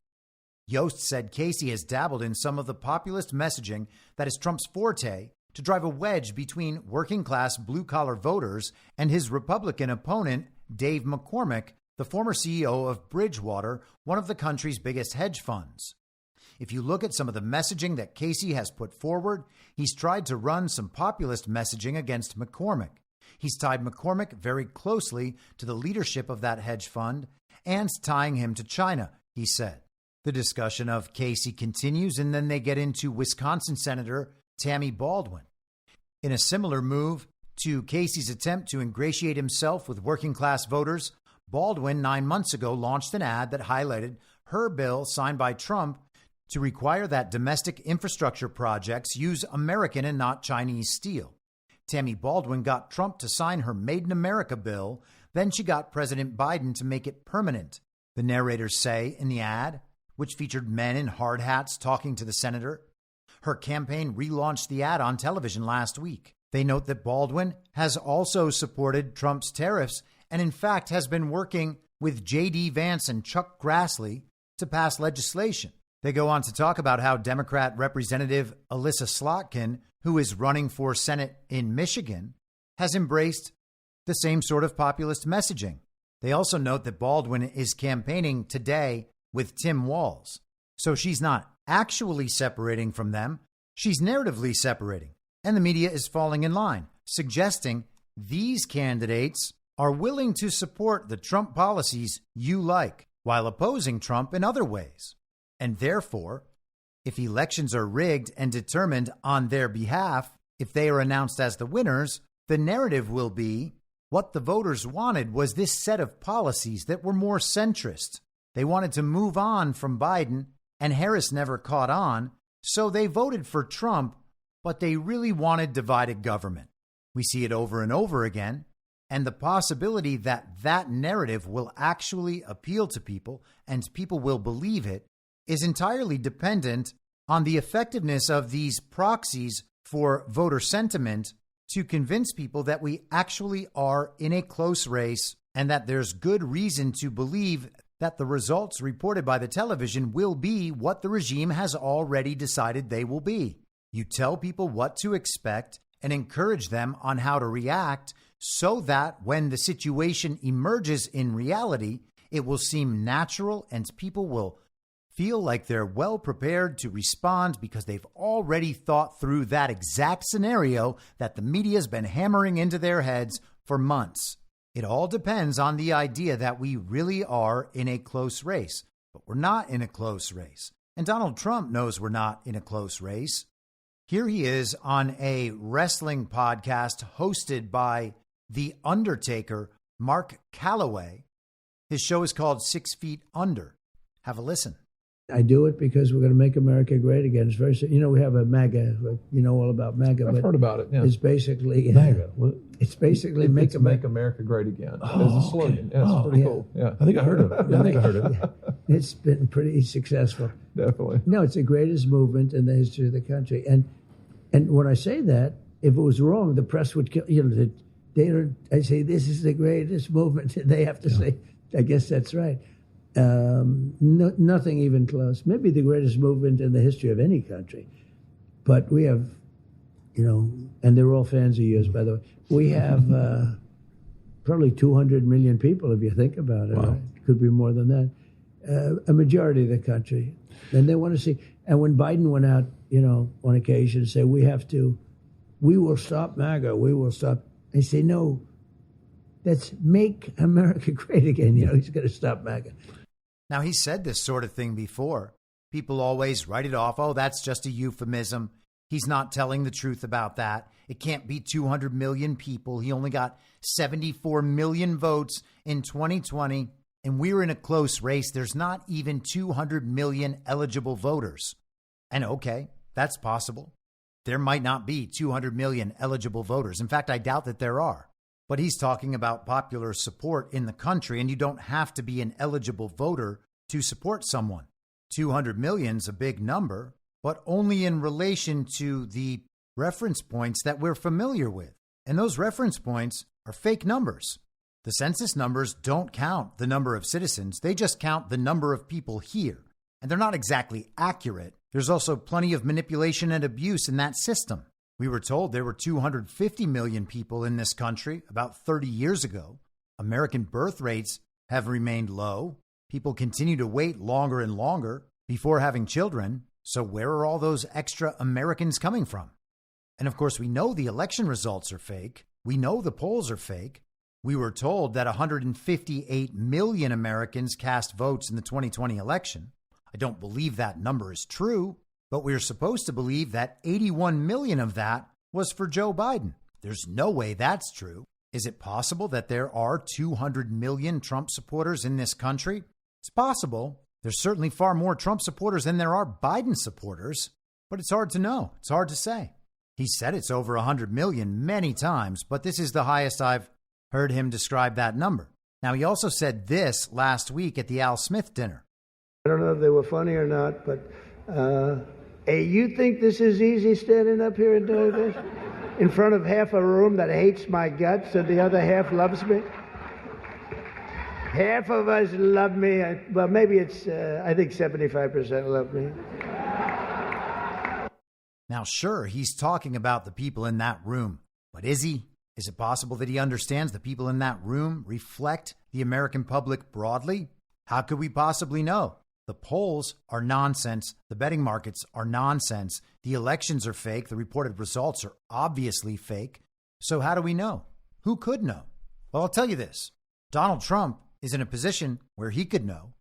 Yost said Casey has dabbled in some of the populist messaging that is Trump's forte to drive a wedge between working-class blue-collar voters and his Republican opponent, Dave McCormick, the former CEO of Bridgewater, one of the country's biggest hedge funds. If you look at some of the messaging that Casey has put forward, he's tried to run some populist messaging against McCormick. He's tied McCormick very closely to the leadership of that hedge fund and tying him to China, he said. The discussion of Casey continues, and then they get into Wisconsin Senator Tammy Baldwin. In a similar move to Casey's attempt to ingratiate himself with working-class voters, Baldwin 9 months ago launched an ad that highlighted her bill signed by Trump to require that domestic infrastructure projects use American and not Chinese steel. Tammy Baldwin got Trump to sign her Made in America bill. Then she got President Biden to make it permanent. The narrators say in the ad, which featured men in hard hats talking to the senator. Her campaign relaunched the ad on television last week. They note that Baldwin has also supported Trump's tariffs and, in fact, has been working with J.D. Vance and Chuck Grassley to pass legislation. They go on to talk about how Democrat Representative Alyssa Slotkin, who is running for Senate in Michigan, has embraced the same sort of populist messaging. They also note that Baldwin is campaigning today with Tim Walz. So she's not actually separating from them. She's narratively separating. And the media is falling in line, suggesting these candidates are willing to support the Trump policies you like while opposing Trump in other ways. And therefore, if elections are rigged and determined on their behalf, if they are announced as the winners, the narrative will be what the voters wanted was this set of policies that were more centrist. They wanted to move on from Biden, and Harris never caught on, so they voted for Trump, but they really wanted divided government. We see it over and over again, and the possibility that that narrative will actually appeal to people and people will believe it is entirely dependent on the effectiveness of these proxies for voter sentiment to convince people that we actually are in a close race and that there's good reason to believe that the results reported by the television will be what the regime has already decided they will be. You tell people what to expect and encourage them on how to react so that when the situation emerges in reality, it will seem natural and people will feel like they're well prepared to respond because they've already thought through that exact scenario that the media's been hammering into their heads for months. It all depends on the idea that we really are in a close race, but we're not in a close race. And Donald Trump knows we're not in a close race. Here he is on a wrestling podcast hosted by The Undertaker, Mark Calloway. His show is called 6 Feet Under. Have a listen. I do it because we're going to make America great again. It's very, we have a MAGA. You know all about MAGA. I've heard about it. Yeah. It's basically MAGA. It's basically make America great again. As a slogan. Okay. Yeah, it's pretty cool. Yeah, I think I heard of it. Yeah, I think I heard it. Yeah. It's been pretty successful. Definitely. No, it's the greatest movement in the history of the country. And when I say that, if it was wrong, the press would kill. I say this is the greatest movement. They have to say, I guess that's right. Nothing even close. Maybe the greatest movement in the history of any country. But we have, and they're all fans of yours, by the way. We have probably 200 million people, if you think about it. Wow. Right? Could be more than that. A majority of the country. And they want to see. And when Biden went out, on occasion, say, we will stop MAGA, we will stop. They say, no, let's make America great again. He's going to stop MAGA. Now, he said this sort of thing before. People always write it off. Oh, that's just a euphemism. He's not telling the truth about that. It can't be 200 million people. He only got 74 million votes in 2020, and we're in a close race. There's not even 200 million eligible voters. And okay, that's possible. There might not be 200 million eligible voters. In fact, I doubt that there are. But he's talking about popular support in the country, and you don't have to be an eligible voter to support someone. 200 million's a big number, but only in relation to the reference points that we're familiar with. And those reference points are fake numbers. The census numbers don't count the number of citizens. They just count the number of people here. And they're not exactly accurate. There's also plenty of manipulation and abuse in that system. We were told there were 250 million people in this country about 30 years ago. American birth rates have remained low. People continue to wait longer and longer before having children. So where are all those extra Americans coming from? And of course, we know the election results are fake. We know the polls are fake. We were told that 158 million Americans cast votes in the 2020 election. I don't believe that number is true. But we're supposed to believe that 81 million of that was for Joe Biden. There's no way that's true. Is it possible that there are 200 million Trump supporters in this country? It's possible. There's certainly far more Trump supporters than there are Biden supporters, but it's hard to know. It's hard to say. He said it's over 100 million many times, but this is the highest I've heard him describe that number. Now, he also said this last week at the Al Smith dinner. I don't know if they were funny or not, but hey, you think this is easy standing up here and doing this? In front of half a room that hates my guts and the other half loves me? Half of us love me. Well, maybe it's, I think 75% love me. Now, sure, he's talking about the people in that room, but is he? Is it possible that he understands the people in that room reflect the American public broadly? How could we possibly know? The polls are nonsense. The betting markets are nonsense. The elections are fake. The reported results are obviously fake. So how do we know? Who could know? Well, I'll tell you this. Donald Trump is in a position where he could know,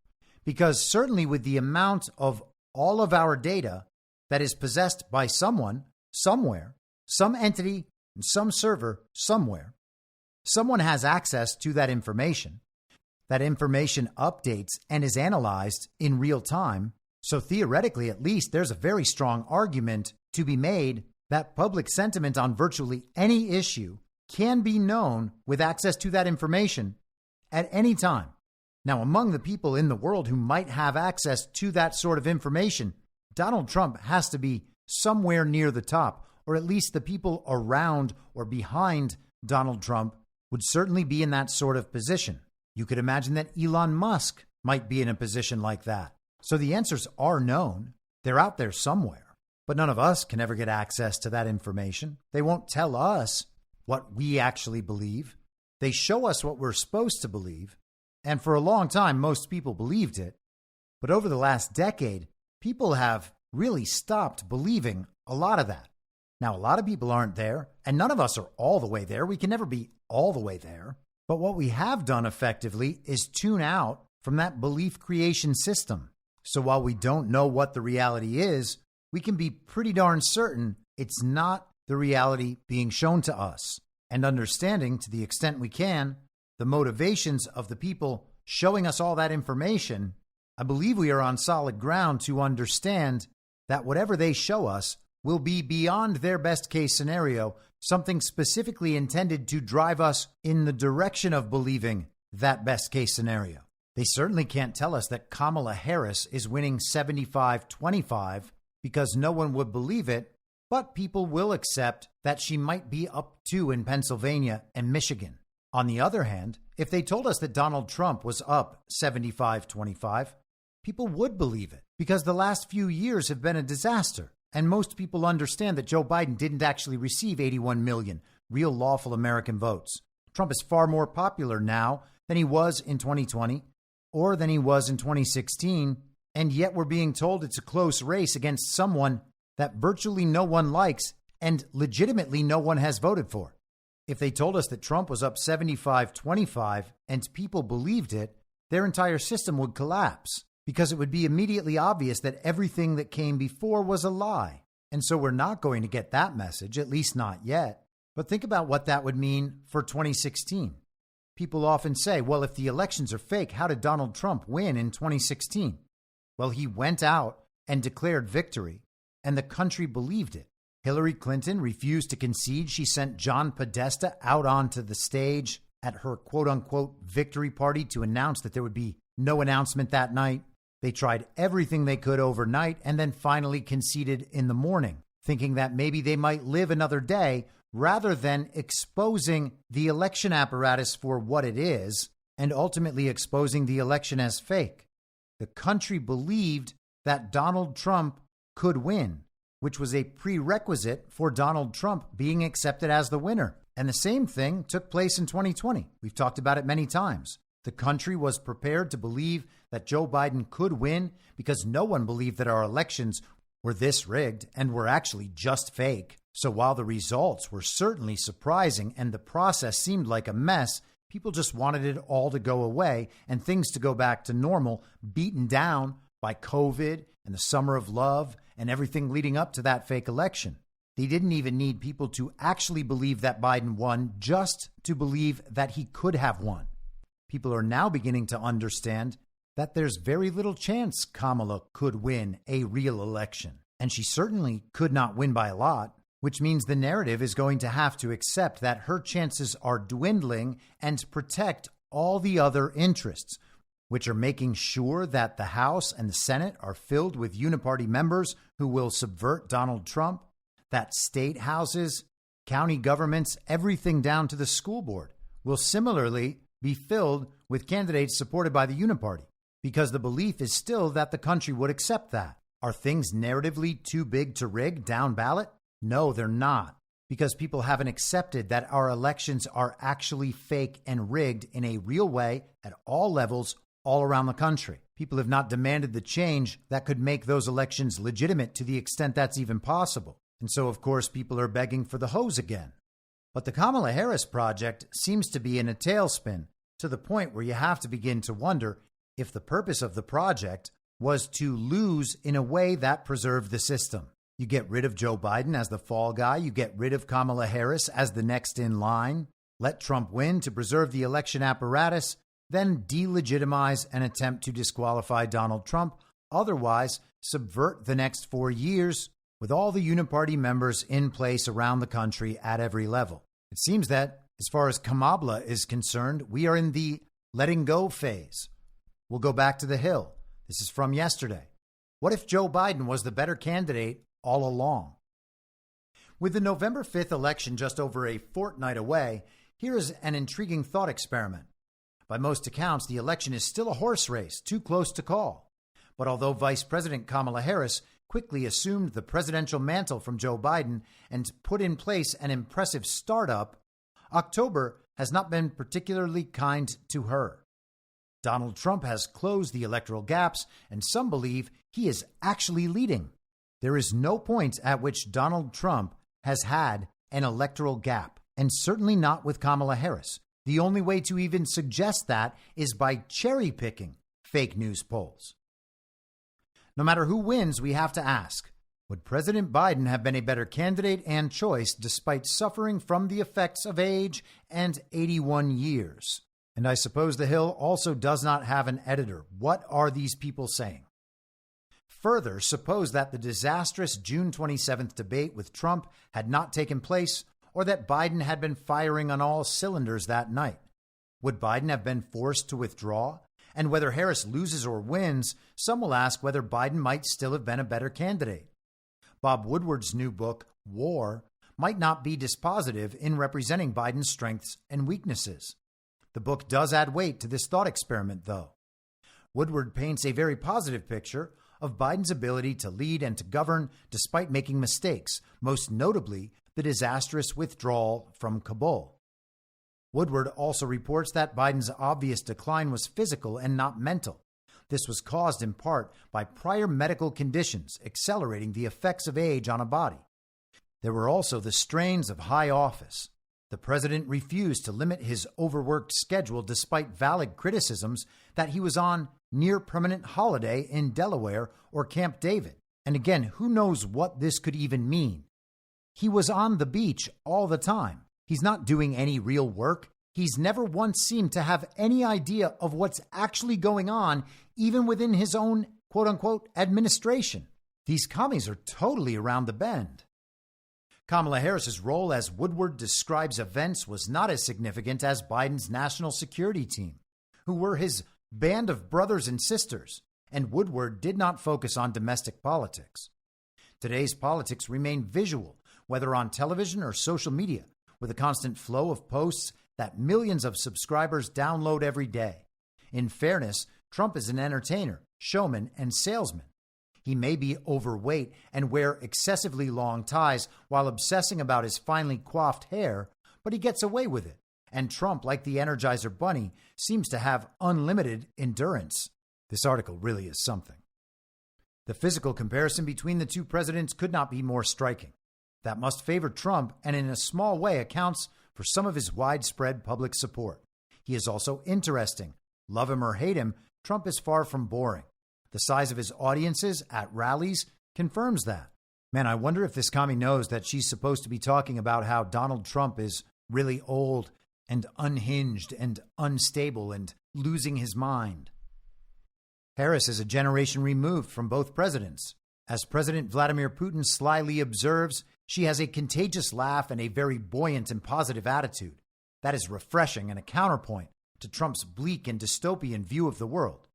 because certainly with the amount of all of our data that is possessed by someone, somewhere, some entity, and some server, somewhere, someone has access to that information. That information updates and is analyzed in real time. So theoretically, at least, there's a very strong argument to be made that public sentiment on virtually any issue can be known with access to that information at any time. Now, among the people in the world who might have access to that sort of information, Donald Trump has to be somewhere near the top, or at least the people around or behind Donald Trump would certainly be in that sort of position. You could imagine that Elon Musk might be in a position like that. So the answers are known. They're out there somewhere. But none of us can ever get access to that information. They won't tell us what we actually believe. They show us what we're supposed to believe. And for a long time, most people believed it. But over the last decade, people have really stopped believing a lot of that. Now, a lot of people aren't there, and none of us are all the way there. We can never be all the way there. But what we have done effectively is tune out from that belief creation system. So while we don't know what the reality is, we can be pretty darn certain it's not the reality being shown to us. And understanding, to the extent we can, the motivations of the people showing us all that information, I believe we are on solid ground to understand that whatever they show us will be beyond their best case scenario, something specifically intended to drive us in the direction of believing that best case scenario. They certainly can't tell us that Kamala Harris is winning 75-25 because no one would believe it, but people will accept that she might be up 2 in Pennsylvania and Michigan. On the other hand, if they told us that Donald Trump was up 75-25, people would believe it because the last few years have been a disaster. And most people understand that Joe Biden didn't actually receive 81 million real lawful American votes. Trump is far more popular now than he was in 2020 or than he was in 2016. And yet we're being told it's a close race against someone that virtually no one likes and legitimately no one has voted for. If they told us that Trump was up 75-25 and people believed it, their entire system would collapse, because it would be immediately obvious that everything that came before was a lie. And so we're not going to get that message, at least not yet. But think about what that would mean for 2016. People often say, well, if the elections are fake, how did Donald Trump win in 2016? Well, he went out and declared victory, and the country believed it. Hillary Clinton refused to concede. She sent John Podesta out onto the stage at her quote-unquote victory party to announce that there would be no announcement that night. They tried everything they could overnight and then finally conceded in the morning, thinking that maybe they might live another day rather than exposing the election apparatus for what it is and ultimately exposing the election as fake. The country believed that Donald Trump could win, which was a prerequisite for Donald Trump being accepted as the winner. And the same thing took place in 2020. We've talked about it many times. The country was prepared to believe that Joe Biden could win because no one believed that our elections were this rigged and were actually just fake. So while the results were certainly surprising and the process seemed like a mess, people just wanted it all to go away and things to go back to normal, beaten down by COVID and the summer of love and everything leading up to that fake election. They didn't even need people to actually believe that Biden won just to believe that he could have won. People are now beginning to understand that there's very little chance Kamala could win a real election. And she certainly could not win by a lot, which means the narrative is going to have to accept that her chances are dwindling and protect all the other interests, which are making sure that the House and the Senate are filled with uniparty members who will subvert Donald Trump, that state houses, county governments, everything down to the school board will similarly be filled with candidates supported by the uniparty, because the belief is still that the country would accept that. Are things narratively too big to rig down ballot? No, they're not, because people haven't accepted that our elections are actually fake and rigged in a real way at all levels all around the country. People have not demanded the change that could make those elections legitimate to the extent that's even possible. And so, of course, people are begging for the hose again. But the Kamala Harris project seems to be in a tailspin, to the point where you have to begin to wonder if the purpose of the project was to lose in a way that preserved the system. You get rid of Joe Biden as the fall guy. You get rid of Kamala Harris as the next in line. Let Trump win to preserve the election apparatus, then delegitimize and attempt to disqualify Donald Trump. Otherwise, subvert the next 4 years with all the uniparty members in place around the country at every level. It seems that, as far as Kamala is concerned, we are in the letting go phase. We'll go back to the Hill. This is from yesterday. What if Joe Biden was the better candidate all along? With the November 5th election just over a fortnight away, here is an intriguing thought experiment. By most accounts, the election is still a horse race, too close to call. But although Vice President Kamala Harris quickly assumed the presidential mantle from Joe Biden and put in place an impressive startup, October has not been particularly kind to her. Donald Trump has closed the electoral gaps, and some believe he is actually leading. There is no point at which Donald Trump has had an electoral gap, and certainly not with Kamala Harris. The only way to even suggest that is by cherry-picking fake news polls. No matter who wins, we have to ask, would President Biden have been a better candidate and choice despite suffering from the effects of age and 81 years? And I suppose The Hill also does not have an editor. What are these people saying? Further, suppose that the disastrous June 27th debate with Trump had not taken place, or that Biden had been firing on all cylinders that night. Would Biden have been forced to withdraw? And whether Harris loses or wins, some will ask whether Biden might still have been a better candidate. Bob Woodward's new book, War, might not be dispositive in representing Biden's strengths and weaknesses. The book does add weight to this thought experiment, though. Woodward paints a very positive picture of Biden's ability to lead and to govern despite making mistakes, most notably the disastrous withdrawal from Kabul. Woodward also reports that Biden's obvious decline was physical and not mental. This was caused in part by prior medical conditions accelerating the effects of age on a body. There were also the strains of high office. The president refused to limit his overworked schedule despite valid criticisms that he was on near permanent holiday in Delaware or Camp David. And again, who knows what this could even mean? He was on the beach all the time. He's not doing any real work. He's never once seemed to have any idea of what's actually going on, even within his own quote-unquote administration. These commies are totally around the bend. Kamala Harris's role, as Woodward describes events, was not as significant as Biden's national security team, who were his band of brothers and sisters, and Woodward did not focus on domestic politics. Today's politics remain visual, whether on television or social media, with a constant flow of posts that millions of subscribers download every day. In fairness, Trump is an entertainer, showman, and salesman. He may be overweight and wear excessively long ties while obsessing about his finely coiffed hair, but he gets away with it. And Trump, like the Energizer Bunny, seems to have unlimited endurance. This article really is something. The physical comparison between the two presidents could not be more striking. That must favor Trump and in a small way accounts for some of his widespread public support. He is also interesting. Love him or hate him, Trump is far from boring. The size of his audiences at rallies confirms that. Man, I wonder if this commie knows that she's supposed to be talking about how Donald Trump is really old and unhinged and unstable and losing his mind. Harris is a generation removed from both presidents. As President Vladimir Putin slyly observes, she has a contagious laugh and a very buoyant and positive attitude. That is refreshing and a counterpoint to Trump's bleak and dystopian view of the world.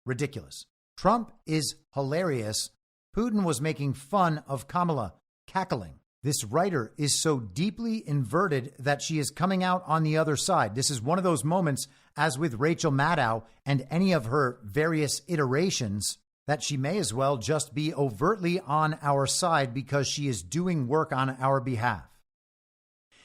Ridiculous. Trump is hilarious. Putin was making fun of Kamala, cackling. This writer is so deeply inverted that she is coming out on the other side. This is one of those moments, as with Rachel Maddow and any of her various iterations, that she may as well just be overtly on our side because she is doing work on our behalf.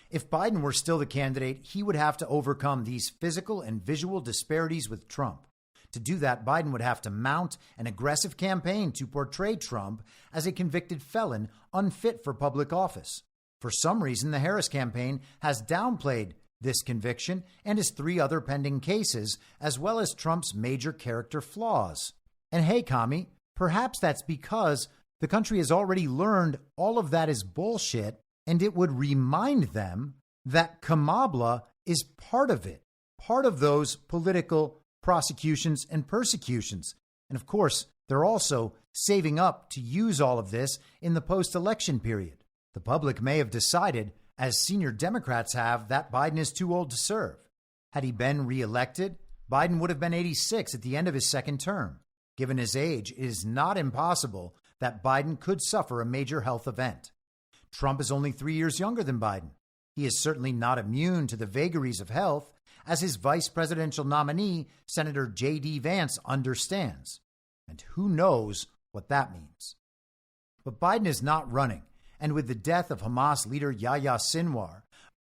If Biden were still the candidate, he would have to overcome these physical and visual disparities with Trump. To do that, Biden would have to mount an aggressive campaign to portray Trump as a convicted felon unfit for public office. For some reason, the Harris campaign has downplayed this conviction and his 3 other pending cases, as well as Trump's major character flaws. And hey, commie, perhaps that's because the country has already learned all of that is bullshit, and it would remind them that Kamala is part of it, part of those political prosecutions and persecutions. And of course, they're also saving up to use all of this in the post-election period. The public may have decided, as senior Democrats have, that Biden is too old to serve. Had he been reelected, Biden would have been 86 at the end of his second term. Given his age, it is not impossible that Biden could suffer a major health event. Trump is only 3 years younger than Biden. He is certainly not immune to the vagaries of health, as his vice presidential nominee, Senator J.D. Vance, understands. And who knows what that means. But Biden is not running. And with the death of Hamas leader Yahya Sinwar,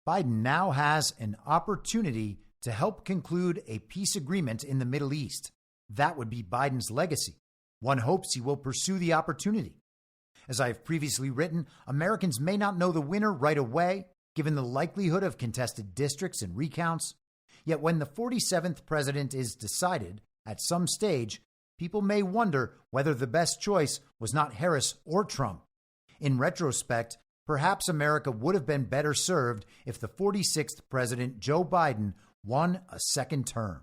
Biden now has an opportunity to help conclude a peace agreement in the Middle East. That would be Biden's legacy. One hopes he will pursue the opportunity. As I have previously written, Americans may not know the winner right away, given the likelihood of contested districts and recounts. Yet when the 47th president is decided, at some stage, people may wonder whether the best choice was not Harris or Trump. In retrospect, perhaps America would have been better served if the 46th president, Joe Biden, won a second term.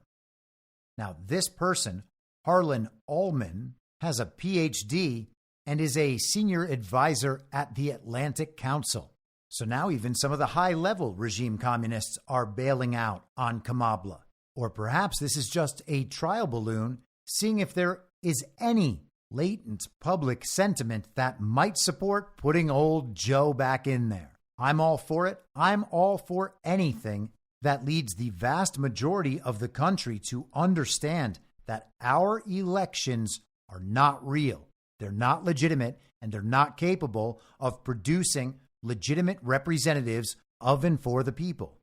Now, this person, Harlan Ullman, has a PhD and is a senior advisor at the Atlantic Council. So now even some of the high-level regime communists are bailing out on Kamala. Or perhaps this is just a trial balloon, seeing if there is any latent public sentiment that might support putting old Joe back in there. I'm all for it. I'm all for anything that leads the vast majority of the country to understand that our elections are not real. They're not legitimate, and they're not capable of producing legitimate representatives of and for the people.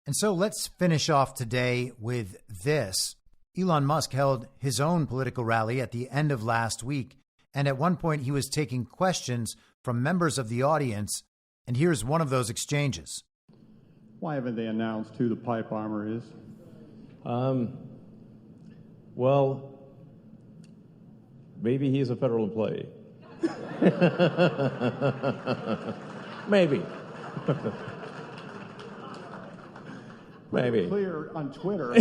And so let's finish off today with this. Elon Musk held his own political rally at the end of last week, and at one point he was taking questions from members of the audience, and here's one of those exchanges. Why haven't they announced who the pipe bomber is? Well, maybe he's a federal employee. Maybe. Maybe. Clear on Twitter.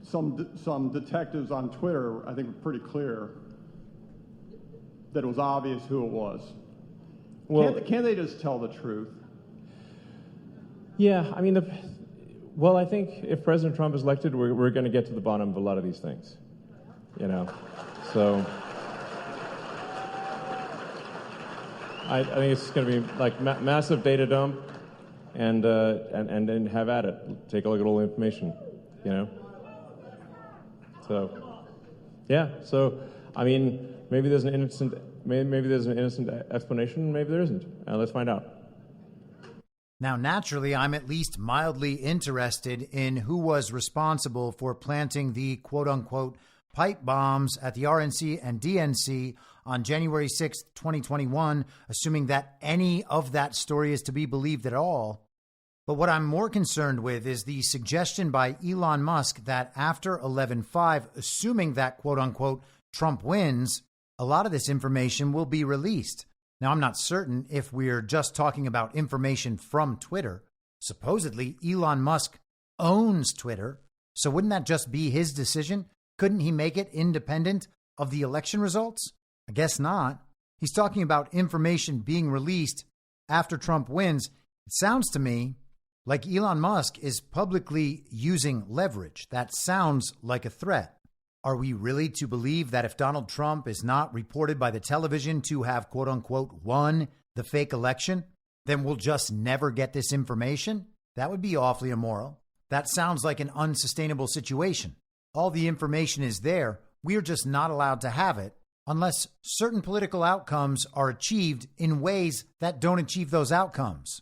Some detectives on Twitter, I think, were pretty clear that it was obvious who it was. Well, can't they just tell the truth? Yeah, I mean, I think if President Trump is elected, we're going to get to the bottom of a lot of these things, you know. So I think it's going to be like massive data dump, and then have at it. Take a look at all the information, you know. So, yeah. So, I mean, maybe there's an innocent explanation. Maybe there isn't. Let's find out. Now, naturally, I'm at least mildly interested in who was responsible for planting the quote-unquote pipe bombs at the RNC and DNC on January 6th, 2021, assuming that any of that story is to be believed at all. But what I'm more concerned with is the suggestion by Elon Musk that after 11/5, assuming that quote-unquote Trump wins, a lot of this information will be released. Now, I'm not certain if we're just talking about information from Twitter. Supposedly, Elon Musk owns Twitter. So wouldn't that just be his decision? Couldn't he make it independent of the election results? I guess not. He's talking about information being released after Trump wins. It sounds to me like Elon Musk is publicly using leverage. That sounds like a threat. Are we really to believe that if Donald Trump is not reported by the television to have, quote unquote, won the fake election, then we'll just never get this information? That would be awfully immoral. That sounds like an unsustainable situation. All the information is there. We're just not allowed to have it unless certain political outcomes are achieved in ways that don't achieve those outcomes.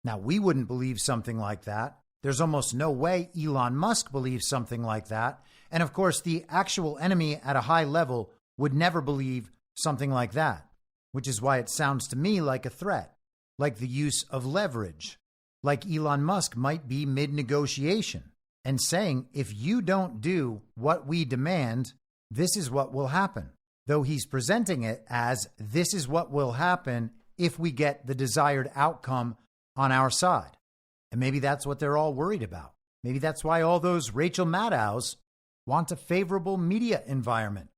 Now, we wouldn't believe something like that. There's almost no way Elon Musk believes something like that. And of course, the actual enemy at a high level would never believe something like that, which is why it sounds to me like a threat, like the use of leverage, like Elon Musk might be mid-negotiation and saying, if you don't do what we demand, this is what will happen. Though he's presenting it as this is what will happen if we get the desired outcome on our side. And maybe that's what they're all worried about. Maybe that's why all those Rachel Maddows want a favorable media environment.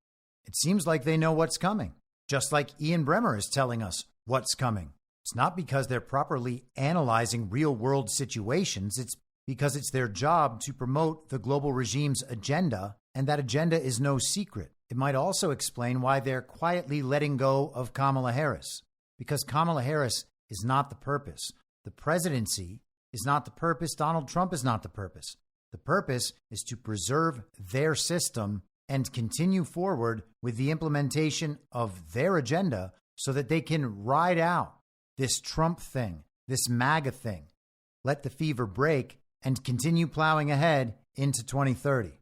It seems like they know what's coming, just like Ian Bremmer is telling us what's coming. It's not because they're properly analyzing real-world situations. It's because it's their job to promote the global regime's agenda, and that agenda is no secret. It might also explain why they're quietly letting go of Kamala Harris, because Kamala Harris is not the purpose. The presidency is not the purpose. Donald Trump is not the purpose. The purpose is to preserve their system and continue forward with the implementation of their agenda so that they can ride out this Trump thing, this MAGA thing, let the fever break, and continue plowing ahead into 2030.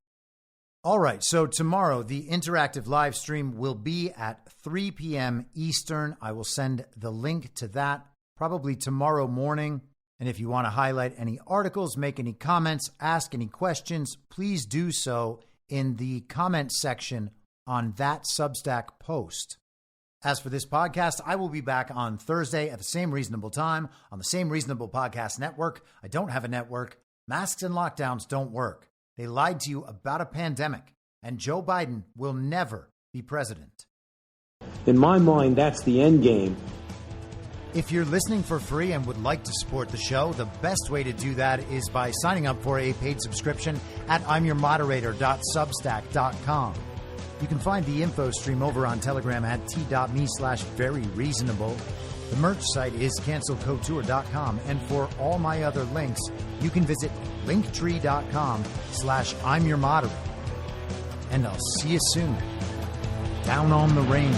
All right, so tomorrow, the interactive live stream will be at 3 p.m. Eastern. I will send the link to that probably tomorrow morning. And if you want to highlight any articles, make any comments, ask any questions, please do so in the comment section on that Substack post. As for this podcast, I will be back on Thursday at the same reasonable time on the same reasonable podcast network. I don't have a network. Masks and lockdowns don't work. They lied to you about a pandemic, and Joe Biden will never be president. In my mind, that's the end game. If you're listening for free and would like to support the show, the best way to do that is by signing up for a paid subscription at imyourmoderator.substack.com. You can find the info stream over on Telegram at t.me/veryreasonable. The merch site is cancelcouture.com. And for all my other links, you can visit linktree.com/imyourmoderator. And I'll see you soon. Down on the range.